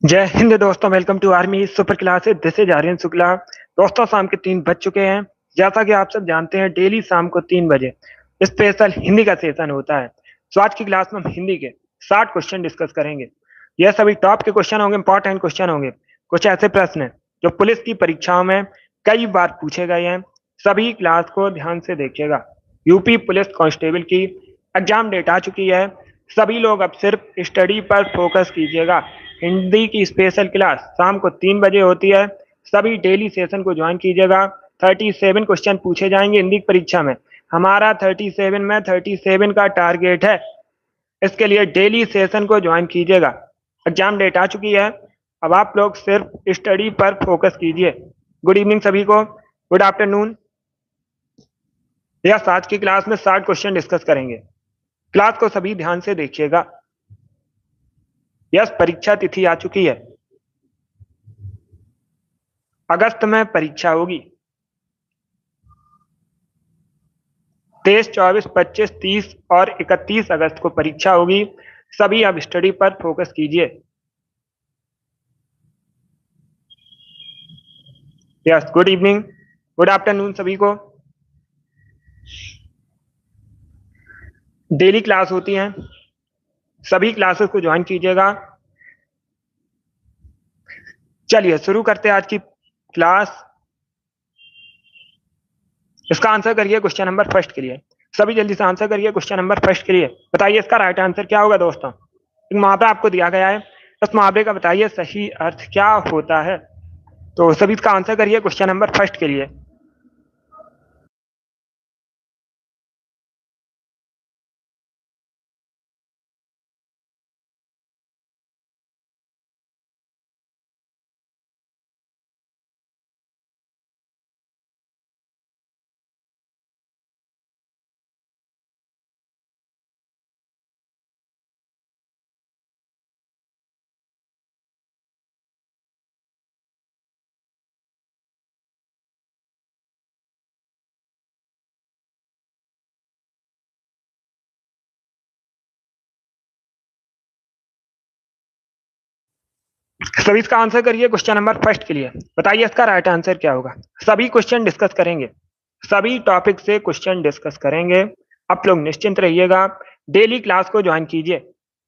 जय हिंद दोस्तों, welcome to army super classes. This is Aryan Shukla. दोस्तों, शाम के 3 बज चुके हैं। जैसा कि आप सब जानते हैं, डेली शाम को 3 बजे स्पेशल हिंदी का सेशन होता है। तो आज की क्लास में हम हिंदी के 60 क्वेश्चन डिस्कस करेंगे। यह सभी टॉप के क्वेश्चन होंगे, इंपॉर्टेंट क्वेश्चन होंगे। कुछ ऐसे प्रश्न हैं जो पुलिस की परीक्षाओं में कई बार पूछे गए हैं। सभी क्लास को ध्यान से देखिएगा। यूपी पुलिस कांस्टेबल की एग्जाम डेट आ चुकी है। सभी लोग अब सिर्फ स्टडी पर फोकस कीजिएगा। हिंदी की स्पेशल क्लास शाम को 3 बजे होती है। सभी डेली सेशन को ज्वाइन कीजिएगा। 37 क्वेश्चन पूछे जाएंगे हिंदी की परीक्षा में। हमारा 37 का टारगेट है। इसके लिए डेली सेशन को ज्वाइन कीजिएगा। एग्जाम डेट आ चुकी है। अब आप लोग सिर्फ स्टडी पर फोकस कीजिए। गुड इवनिंग सभी को, गुड आफ्टरनून। यह आज की क्लास में 60 क्वेश्चन डिस्कस करेंगे। क्लास को सभी ध्यान से देखिएगा। यस, परीक्षा तिथि आ चुकी है। अगस्त में परीक्षा होगी। 23, 24, 25, 30 और 31 अगस्त को परीक्षा होगी। सभी अब स्टडी पर फोकस कीजिए। Yes, good evening, good afternoon सभी को। डेली क्लास होती हैं, सभी क्लासेस को ज्वाइन कीजिएगा। चलिए शुरू करते हैं आज की क्लास। इसका आंसर करिए क्वेश्चन नंबर फर्स्ट के लिए। सभी जल्दी से आंसर करिए क्वेश्चन नंबर फर्स्ट के लिए। बताइए इसका राइट आंसर क्या होगा दोस्तों। एक मुहावरा आपको दिया गया है, उस मुहावरे का बताइए सही अर्थ क्या होता है। तो सभी इसका आंसर करिए क्वेश्चन नंबर फर्स्ट के लिए। सभी इसका आंसर करिए क्वेश्चन नंबर फर्स्ट के लिए। बताइए इसका राइट आंसर क्या होगा। सभी क्वेश्चन डिस्कस करेंगे, सभी टॉपिक से क्वेश्चन डिस्कस करेंगे। आप लोग निश्चिंत रहिएगा। डेली क्लास को ज्वाइन कीजिए।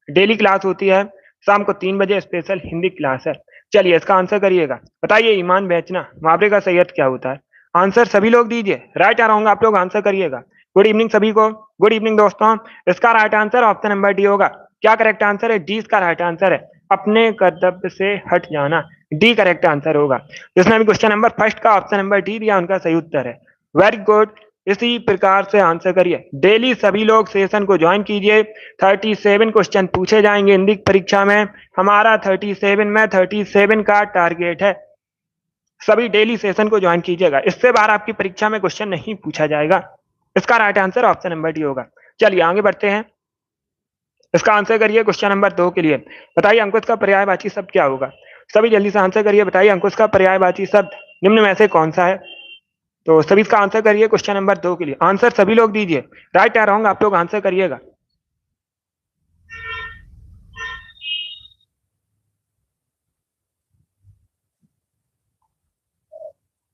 डेली क्लास होती है शाम को 3 बजे, स्पेशल हिंदी क्लास है। चलिए इसका आंसर करिएगा। बताइए ईमान बेचना मुहावरे का सही अर्थ क्या होता है। आंसर सभी लोग दीजिए। राइट आ रहा हूँ, आप लोग आंसर करिएगा। गुड इवनिंग सभी को, गुड इवनिंग दोस्तों। इसका right answer option number D होगा। क्या करेक्ट आंसर है? डी इसका राइट आंसर है। अपने कर्तव्य से हट जाना, डी करेक्ट आंसर होगा। जिसने अभी क्वेश्चन नंबर फर्स्ट का ऑप्शन नंबर डी दिया, उनका सही उत्तर है। Very good. इसी प्रकार से आंसर करिए। डेली सभी लोग सेशन को ज्वाइन कीजिए। 37 क्वेश्चन पूछे जाएंगे हिंदी परीक्षा में। हमारा 37 का टारगेट है। सभी डेली सेशन को ज्वाइन कीजिएगा। इससे बाहर आपकी परीक्षा में क्वेश्चन नहीं पूछा जाएगा। इसका right answer option number D होगा। चलिए आगे बढ़ते हैं। इसका आंसर करिए क्वेश्चन नंबर 2 के लिए। बताइए अंकुश का पर्यायवाची शब्द क्या होगा। सभी जल्दी से आंसर करिए। बताइए अंकुश का पर्यायवाची शब्द निम्न में से कौन सा है। तो सभी इसका आंसर करिए क्वेश्चन नंबर 2 के लिए। आंसर सभी लोग दीजिए। राइट या रॉन्ग आप लोग आंसर करिएगा।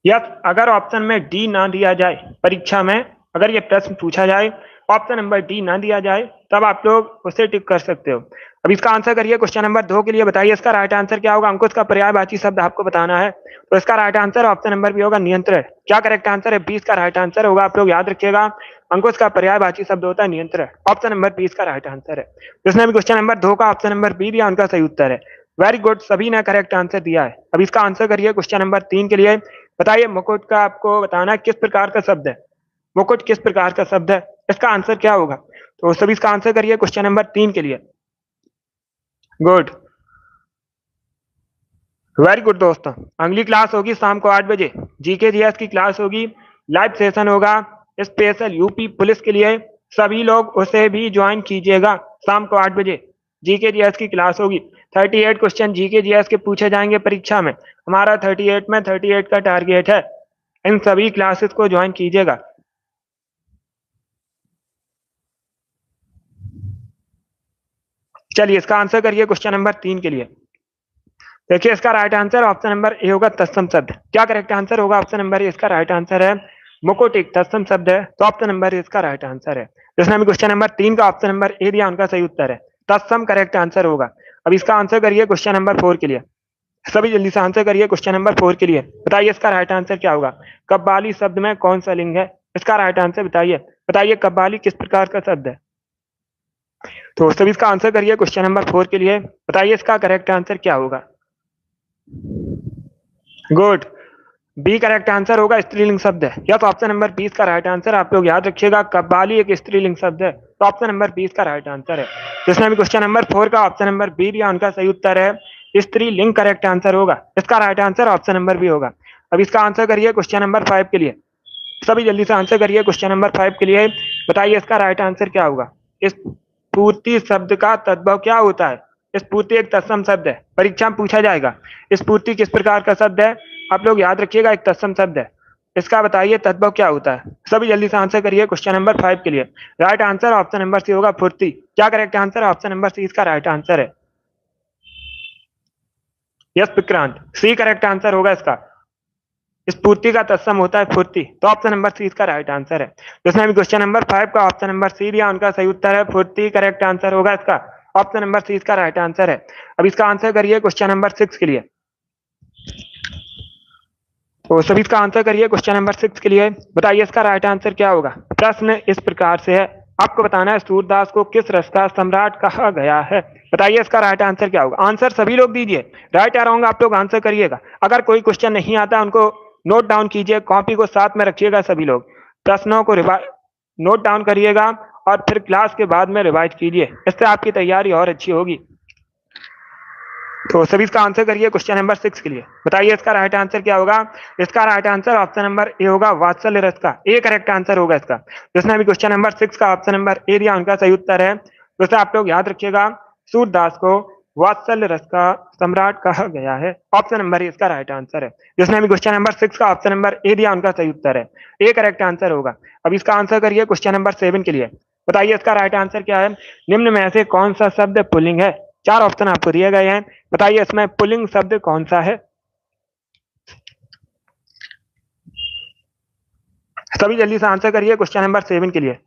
यस, अगर ऑप्शन में डी ना दिया जाए परीक्षा में, अगर ये प्रश्न पूछा जाए ऑप्शन नंबर डी ना दिया जाए, तब आप लोग उसे टिक कर सकते हो। अब इसका आंसर करिए क्वेश्चन नंबर 2 के लिए। बताइए इसका राइट आंसर क्या होगा। अंकुश का पर्यायवाची शब्द आपको बताना है। तो इसका right answer option number B होगा, नियंत्रण। क्या करेक्ट आंसर है? 20 का राइट आंसर होगा। आप लोग याद रखिएगा, अंकुश का पर्यायवाची शब्द होता है नियंत्रण। ऑप्शन नंबर 20 का राइट आंसर है। जिसने भी क्वेश्चन नंबर 2 का ऑप्शन नंबर बी दिया, उनका सही उत्तर है। वेरी गुड, सभी ने करेक्ट आंसर दिया है। अब इसका आंसर करिए क्वेश्चन नंबर 3 के लिए। बताइए मुकुट का आपको बताना है किस प्रकार का शब्द है। मुकुट किस प्रकार का शब्द है, इसका आंसर क्या होगा। तो सभी इसका आंसर करिए क्वेश्चन नंबर 3 के लिए। गुड, वेरी गुड दोस्तों। अगली क्लास होगी शाम को 8 बजे। जीके जीएस की क्लास होगी, लाइव सेशन होगा स्पेशल यूपी पुलिस के लिए। सभी लोग उसे भी ज्वाइन कीजिएगा। शाम को 8 बजे जीके जीएस की क्लास होगी। 38 क्वेश्चन जीके जीएस के पूछे जाएंगे परीक्षा में। हमारा 38 में 38 का टारगेट है। इन सभी क्लासेस को ज्वाइन कीजिएगा। चलिए इसका आंसर करिए क्वेश्चन नंबर 3 के लिए। देखिए इसका right answer option number A होगा तत्सम शब्द। क्या करेक्ट आंसर होगा? ऑप्शन नंबर ए इसका राइट आंसर है। मुकुटिक तत्सम शब्द है, तो ऑप्शन नंबर ए इसका राइट आंसर है। जिसने भी क्वेश्चन नंबर 3 का ऑप्शन नंबर ए दिया उनका सही उत्तर है, तत्सम करेक्ट आंसर होगा। अब इसका आंसर करिए क्वेश्चन नंबर 4 के लिए। सभी जल्दी से आंसर करिए क्वेश्चन नंबर 4 के लिए। बताइए इसका राइट आंसर क्या होगा? कव्वाली शब्द में कौन सा लिंग है? इसका राइट आंसर बताइए। बताइए कव्वाली किस प्रकार का शब्द है? तो सभी इसका आंसर करिए क्वेश्चन नंबर 4 के लिए। बताइए इसका करेक्ट आंसर क्या होगा? गुड, बी करेक्ट आंसर होगा, स्त्रीलिंग शब्द है। यस, ऑप्शन नंबर 20 का राइट आंसर। आप लोग याद रखिएगा कव्वाली एक स्त्रीलिंग शब्द है, तो ऑप्शन नंबर 20 का राइट आंसर है। जिसने भी क्वेश्चन नंबर 4 का ऑप्शन नंबर बी दिया उनका सही उत्तर है स्त्रीलिंग करेक्ट आंसर होगा। इसका right answer option number B होगा। अब इसका आंसर करिए क्वेश्चन नंबर 5 के लिए। सभी जल्दी से आंसर करिए क्वेश्चन नंबर 5 के लिए। बताइए इसका राइट आंसर क्या होगा? इस पूर्ति शब्द का तद्भव क्या होता है? स्फूर्ति एक तत्सम शब्द है, परीक्षा में पूछा जाएगा। स्फूर्ति किस प्रकार का शब्द है? आप लोग याद रखिएगा एक तत्सम शब्द है। इसका बताइए तद्भव क्या होता है? सभी जल्दी से आंसर करिए क्वेश्चन नंबर 5 के लिए। Right answer option number C होगा, फुर्ती। क्या correct answer? Option number C इसका राइट आंसर है। Yes Vikrant, C correct answer होगा इसका। स्फूर्ति का तत्सम होता है फुर्ती, तो ऑप्शन नंबर सी इसका राइट आंसर है। जिसने भी क्वेश्चन नंबर 5 का ऑप्शन नंबर सी दिया उनका सही उत्तर है फुर्ती करेक्ट आंसर होगा इसका। ऑप्शन नंबर सी इसका राइट आंसर है। अब इसका आंसर करिए क्वेश्चन नंबर 6 के लिए। तो सभी इसका आंसर करिए क्वेश्चन नंबर 6 के लिए। बताइए इसका राइट आंसर क्या होगा? प्रश्न इस प्रकार से है, आपको बताना है सूरदास को किस रस का सम्राट कहा गया है। बताइए इसका राइट आंसर क्या होगा? आंसर सभी लोग दीजिए, राइट या रॉन्ग आप लोग आंसर करिएगा। अगर कोई क्वेश्चन नहीं आता उनको नोट डाउन कीजिए, कॉपी को साथ में रखिएगा। सभी लोग प्रश्नों को नोट डाउन करिएगा और फिर क्लास के बाद में रिवाइज कीजिए, इससे आपकी तैयारी और अच्छी होगी। तो सभी इसका आंसर करिए क्वेश्चन नंबर 6 के लिए। बताइए इसका राइट आंसर क्या होगा? इसका right answer option number A होगा, वात्सल्य रस का। ए करेक्ट आंसर होगा इसका। जिसने भी क्वेश्चन नंबर 6 का ऑप्शन नंबर ए दिया उनका सही उत्तर है। वैसे आप लोग याद रखिएगा सूरदास को वात्सल्य रस का सम्राट कहा गया है। ऑप्शन नंबर ए इसका राइट आंसर है। जिसने भी क्वेश्चन नंबर 6 का ऑप्शन नंबर ए दिया उनका सही उत्तर है। ए करेक्ट आंसर होगा। अब इसका आंसर करिए क्वेश्चन नंबर 7 के लिए। बताइए इसका राइट आंसर क्या है? निम्न में से कौन सा शब्द पुल्लिंग है? 4 ऑप्शन आपको दिए गए हैं। बताइए इसमें पुल्लिंग शब्द कौन सा है? सभी जल्दी से आंसर करिए क्वेश्चन नंबर 7 के लिए।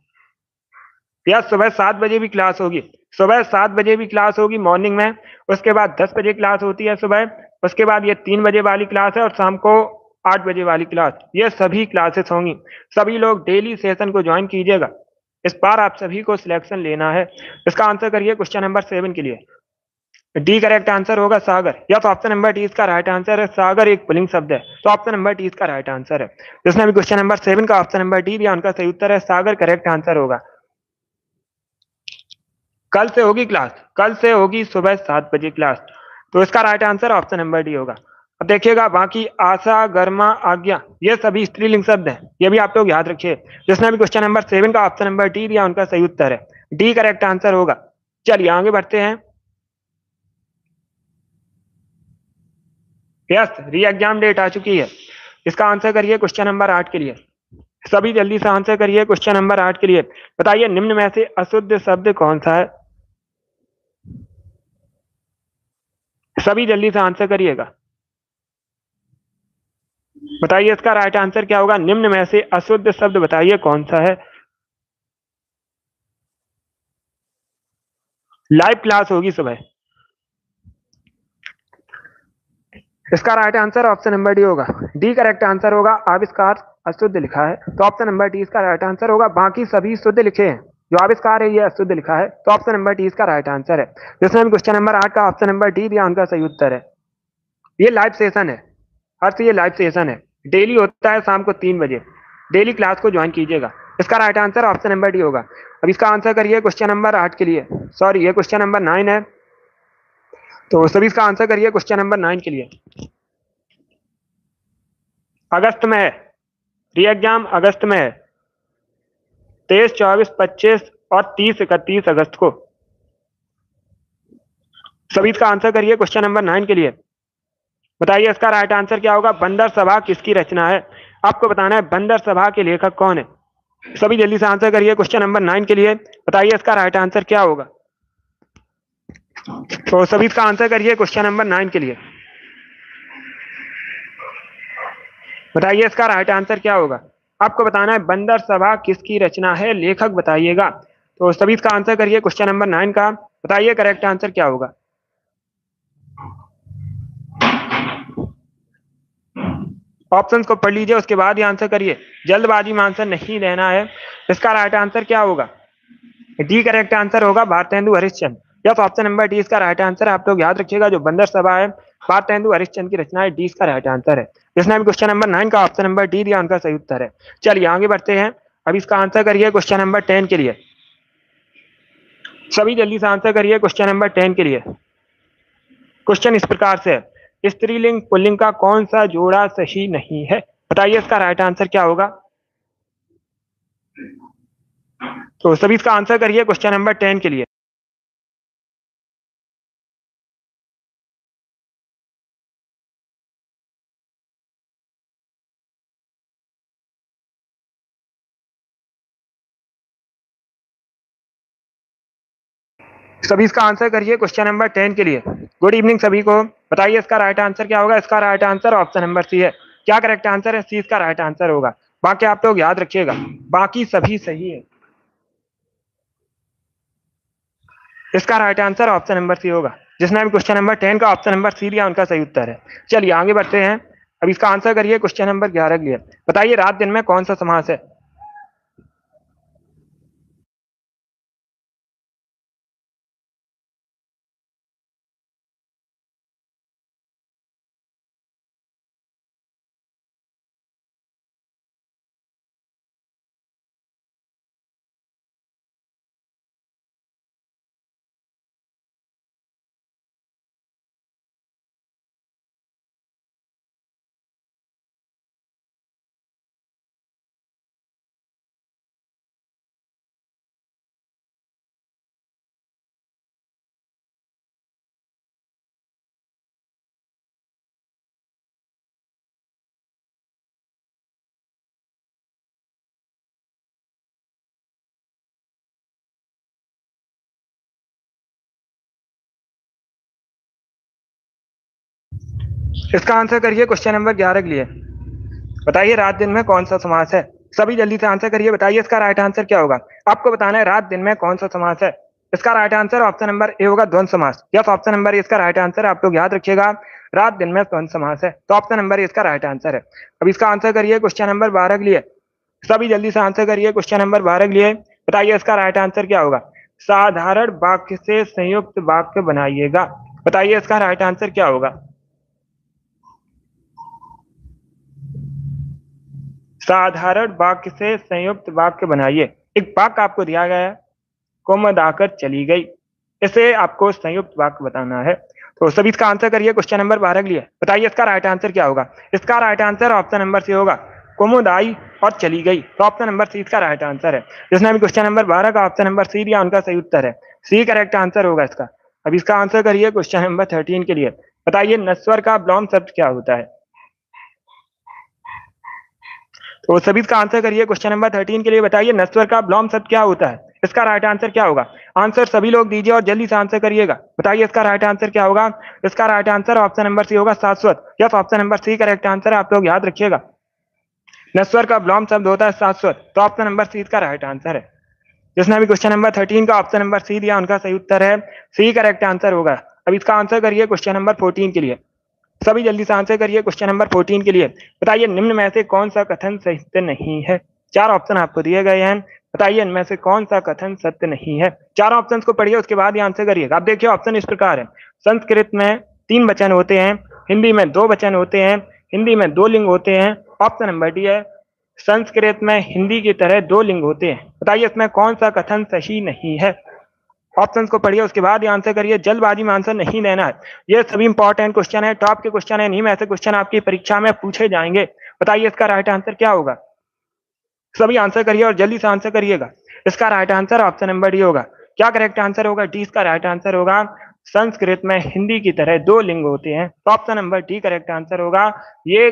या सुबह 7 बजे भी क्लास होगी। सुबह 7 बजे भी क्लास होगी मॉर्निंग में। उसके बाद 10 बजे क्लास होती है सुबह। उसके बाद ये 3 बजे वाली क्लास है और शाम को 8 बजे वाली क्लास। ये सभी क्लासेस होंगी। सभी लोग डेली सेशन को ज्वाइन कीजिएगा। इस बार आप सभी को सिलेक्शन लेना है। इसका आंसर करिए क्वेश्चन नंबर 7 के लिए। डी करेक्ट आंसर होगा सागर। यस, ऑप्शन नंबर डी इसका राइट आंसर है। सागर एक पुल्लिंग शब्द है, तो ऑप्शन नंबर डी इसका राइट आंसर है। जिसने भी क्वेश्चन नंबर 7 का ऑप्शन नंबर डी दिया उनका सही उत्तर है सागर करेक्ट आंसर होगा। कल से होगी क्लास, कल से होगी सुबह 7 बजे क्लास, तो इसका right answer option number D होगा। अब देखिएगा बाकी आशा, गर्मा, आज्ञा ये सभी स्त्रीलिंग शब्द हैं, ये भी आप लोग याद रखिए। जिसने भी क्वेश्चन नंबर 7 का ऑप्शन नंबर डी दिया उनका सही उत्तर है। डी करेक्ट आंसर होगा। चलिए आगे बढ़ते हैं। यस, री एग्जाम डेट आ चुकी है। इसका आंसर करिए क्वेश्चन नंबर 8 के लिए। सभी जल्दी से आंसर करिए क्वेश्चन नंबर 8 के लिए। बताइए निम्न में से अशुद्ध शब्द कौन सा है? सभी जल्दी से आंसर करिएगा। बताइए इसका राइट आंसर क्या होगा? निम्न में से अशुद्ध शब्द बताइए कौन सा है? लाइव क्लास होगी सुबह। इसका right answer option number D होगा। डी करेक्ट आंसर होगा। आविष्कार अशुद्ध लिखा है, तो ऑप्शन नंबर डी इसका राइट आंसर होगा। बाकी सभी शुद्ध लिखे हैं, जो आविष्कार है ये अशुद्ध लिखा है, तो ऑप्शन नंबर डी इसका राइट आंसर है। जिसने भी क्वेश्चन नंबर 8 का ऑप्शन नंबर डी दिया उनका सही उत्तर है। ये लाइव सेशन है, हर से ये लाइव सेशन है, डेली होता है शाम को 3 बजे। डेली क्लास को ज्वाइन कीजिएगा। इसका right answer option number D होगा। अब इसका आंसर करिए क्वेश्चन नंबर 8 के लिए। सॉरी, ये क्वेश्चन नंबर 9 है, तो सभी इसका आंसर करिए क्वेश्चन नंबर 9 के लिए। अगस्त में है, री एग्जाम अगस्त में है, 23, 24, 25 और 30, 31 अगस्त को। सभी इसका आंसर करिए क्वेश्चन नंबर 9 के लिए। बताइए इसका राइट आंसर क्या होगा? बंदर सभा किसकी रचना है? आपको बताना है बंदर सभा के लेखक कौन है। सभी जल्दी से आंसर करिए क्वेश्चन नंबर 9 के लिए। बताइए इसका राइट आंसर क्या होगा? तो सभी इसका आंसर करिए क्वेश्चन नंबर 9 के लिए। बताइए इसका राइट आंसर क्या होगा। आपको बताना है बंदर सभा किसकी रचना है, लेखक बताइएगा। तो सभी इसका आंसर करिए क्वेश्चन नंबर 9 का। बताइए करेक्ट आंसर क्या होगा। ऑप्शंस को पढ़ लीजिए, उसके बाद ही आंसर करिए, जल्दबाजी में आंसर नहीं देना है। इसका राइट आंसर क्या होगा। डी करेक्ट आंसर होगा Bharatendu Harishchandra. Yes, option number D इसका राइट आंसर है। आप लोग याद रखिएगा, जो बंदर सभा है भारतेंदु हरिश्चंद्र की रचना है, डी इसका राइट आंसर है। जिसने भी क्वेश्चन नंबर 9 का ऑप्शन नंबर डी दिया उनका सही उत्तर है। चलिए आगे बढ़ते हैं। अब इसका आंसर करिए क्वेश्चन नंबर 10 के लिए। सभी जल्दी से आंसर करिए क्वेश्चन नंबर 10 के लिए। क्वेश्चन इस प्रकार से है, स्त्रीलिंग पुल्लिंग का कौन सा जोड़ा सही नहीं है। बताइए इसका राइट आंसर क्या होगा। तो सभी इसका आंसर करिए क्वेश्चन नंबर 10 के लिए। सभी इसका आंसर करिए क्वेश्चन नंबर 10 के लिए। गुड इवनिंग सभी को। बताइए इसका राइट आंसर क्या होगा। इसका right answer option number C है। क्या करेक्ट आंसर है। सी इसका राइट आंसर होगा। बाकी आप लोग याद रखिएगा, बाकी सभी सही है। इसका right answer option number C होगा। जिसने भी क्वेश्चन नंबर 10 का ऑप्शन नंबर सी दिया उनका सही उत्तर है। चलिए आगे बढ़ते हैं। अब इसका आंसर करिए क्वेश्चन नंबर 11 के लिए। बताइए रात दिन में कौन सा समास है। इसका आंसर करिए क्वेश्चन नंबर 11 के लिए। बताइए रात दिन में कौन सा समास है। सभी जल्दी से आंसर करिए। बताइए इसका राइट आंसर क्या होगा। आपको बताना है रात दिन में कौन सा समास है। इसका right answer option number A होगा, द्वंद्व समास। यस, ऑप्शन नंबर ए इसका राइट आंसर है। आप लोग याद रखिएगा, रात दिन में द्वंद्व समास है, तो ऑप्शन नंबर ए इसका राइट आंसर है। अब इसका आंसर करिए क्वेश्चन नंबर 12 के लिए। सभी जल्दी से आंसर करिए क्वेश्चन नंबर 12 के लिए। बताइए इसका राइट आंसर क्या होगा। साधारण वाक्य से संयुक्त वाक्य बनाइएगा। बताइए इसका राइट आंसर क्या होगा। साधारण वाक्य से संयुक्त वाक्य बनाइए। एक वाक्य आपको दिया गया है, कोमल आकर चली गई, इसे आपको संयुक्त वाक्य बताना है। तो सभी इसका आंसर करिए क्वेश्चन नंबर 12 के लिए। बताइए इसका राइट आंसर क्या होगा। इसका right answer option number C होगा, कुमुद आई और चली गई, तो ऑप्शन नंबर सी इसका राइट आंसर है। जिसने भी क्वेश्चन नंबर 12 का ऑप्शन नंबर सी दिया उनका सही उत्तर है। सी करेक्ट आंसर होगा इसका। अब इसका आंसर करिए क्वेश्चन नंबर 13 के लिए। बताइए नश्वर का विलोम शब्द क्या होता है। तो सभी इसका आंसर करिए क्वेश्चन नंबर 13 के लिए। बताइए नश्वर का विलोम शब्द क्या होता है। इसका राइट आंसर क्या होगा। आंसर सभी लोग दीजिए और जल्दी से आंसर करिएगा। बताइए इसका राइट आंसर क्या होगा। इसका right answer option number C होगा, शाश्वत। Yes, option number C correct answer है। आप लोग याद रखिएगा, नश्वर का विलोम शब्द होता है शाश्वत, तो ऑप्शन नंबर सी इसका राइट आंसर है। जिसने भी क्वेश्चन नंबर 13 का ऑप्शन नंबर सी दिया उनका सही उत्तर है। सी करेक्ट आंसर होगा। अब इसका आंसर करिए क्वेश्चन नंबर 14 के लिए। सभी जल्दी से आंसर करिए क्वेश्चन नंबर 14 के लिए। बताइए निम्न में से कौन सा कथन सत्य नहीं है। चार ऑप्शन आपको दिए गए हैं। बताइए इनमें से कौन सा कथन सत्य नहीं है। चार ऑप्शंस को पढ़िए, उसके बाद ही आंसर करिएगा। अब देखिए ऑप्शन इस प्रकार है। संस्कृत में 3 वचन होते हैं, हिंदी में 2 वचन होते हैं, हिंदी में 2 लिंग होते हैं। ऑप्शन नंबर डी है, संस्कृत में हिंदी की तरह 2 लिंग होते हैं। बताइए इसमें कौन सा कथन सही नहीं है। ऑप्शंस को पढ़िए, उसके बाद ही आंसर करिए, जल्दबाजी में आंसर नहीं देना है। ये सभी इंपॉर्टेंट क्वेश्चन है, टॉप के क्वेश्चन है, नहीं में ऐसे क्वेश्चन आपकी परीक्षा में पूछे जाएंगे। बताइए इसका राइट आंसर क्या होगा। सभी आंसर करिए और जल्दी से आंसर करिएगा। इसका right answer option number D होगा। क्या करेक्ट आंसर होगा। डी इसका राइट आंसर होगा। संस्कृत में हिंदी की तरह 2 लिंग होते हैं, तो option number D correct answer होगा। ये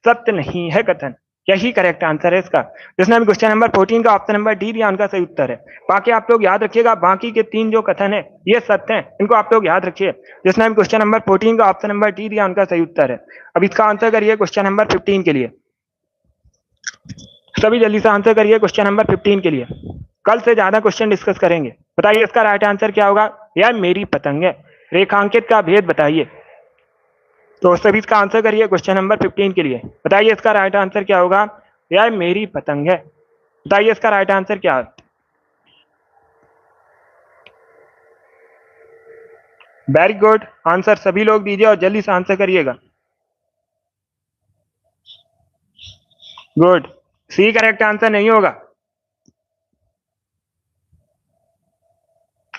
सत्य नहीं है कथन। यही करेक्ट आंसर है इसका। जिसने भी क्वेश्चन नंबर 14 का ऑप्शन नंबर डी दिया उनका सही उत्तर है। बाकी आप लोग याद रखिएगा, बाकी के 3 जो कथन है ये सत्य हैं, इनको आप लोग याद रखिए। जिसने भी क्वेश्चन नंबर 14 का ऑप्शन नंबर डी दिया उनका सही उत्तर है। अब इसका आंसर करिए क्वेश्चन नंबर 15 के लिए। सभी जल्दी से आंसर करिए क्वेश्चन नंबर 15 के लिए। कल से ज्यादा क्वेश्चन डिस्कस करेंगे। बताइए इसका राइट आंसर क्या होगा। यह मेरी पतंग है। रेखांकित का भेद बताइए। तो सभी इसका आंसर करिए क्वेश्चन नंबर 15 के लिए। बताइए इसका राइट आंसर क्या होगा। यह मेरी पतंग है। बताइए इसका राइट आंसर क्या है। वेरी गुड, आंसर सभी लोग दीजिए और जल्दी से आंसर करिएगा। गुड, सी करेक्ट आंसर नहीं होगा।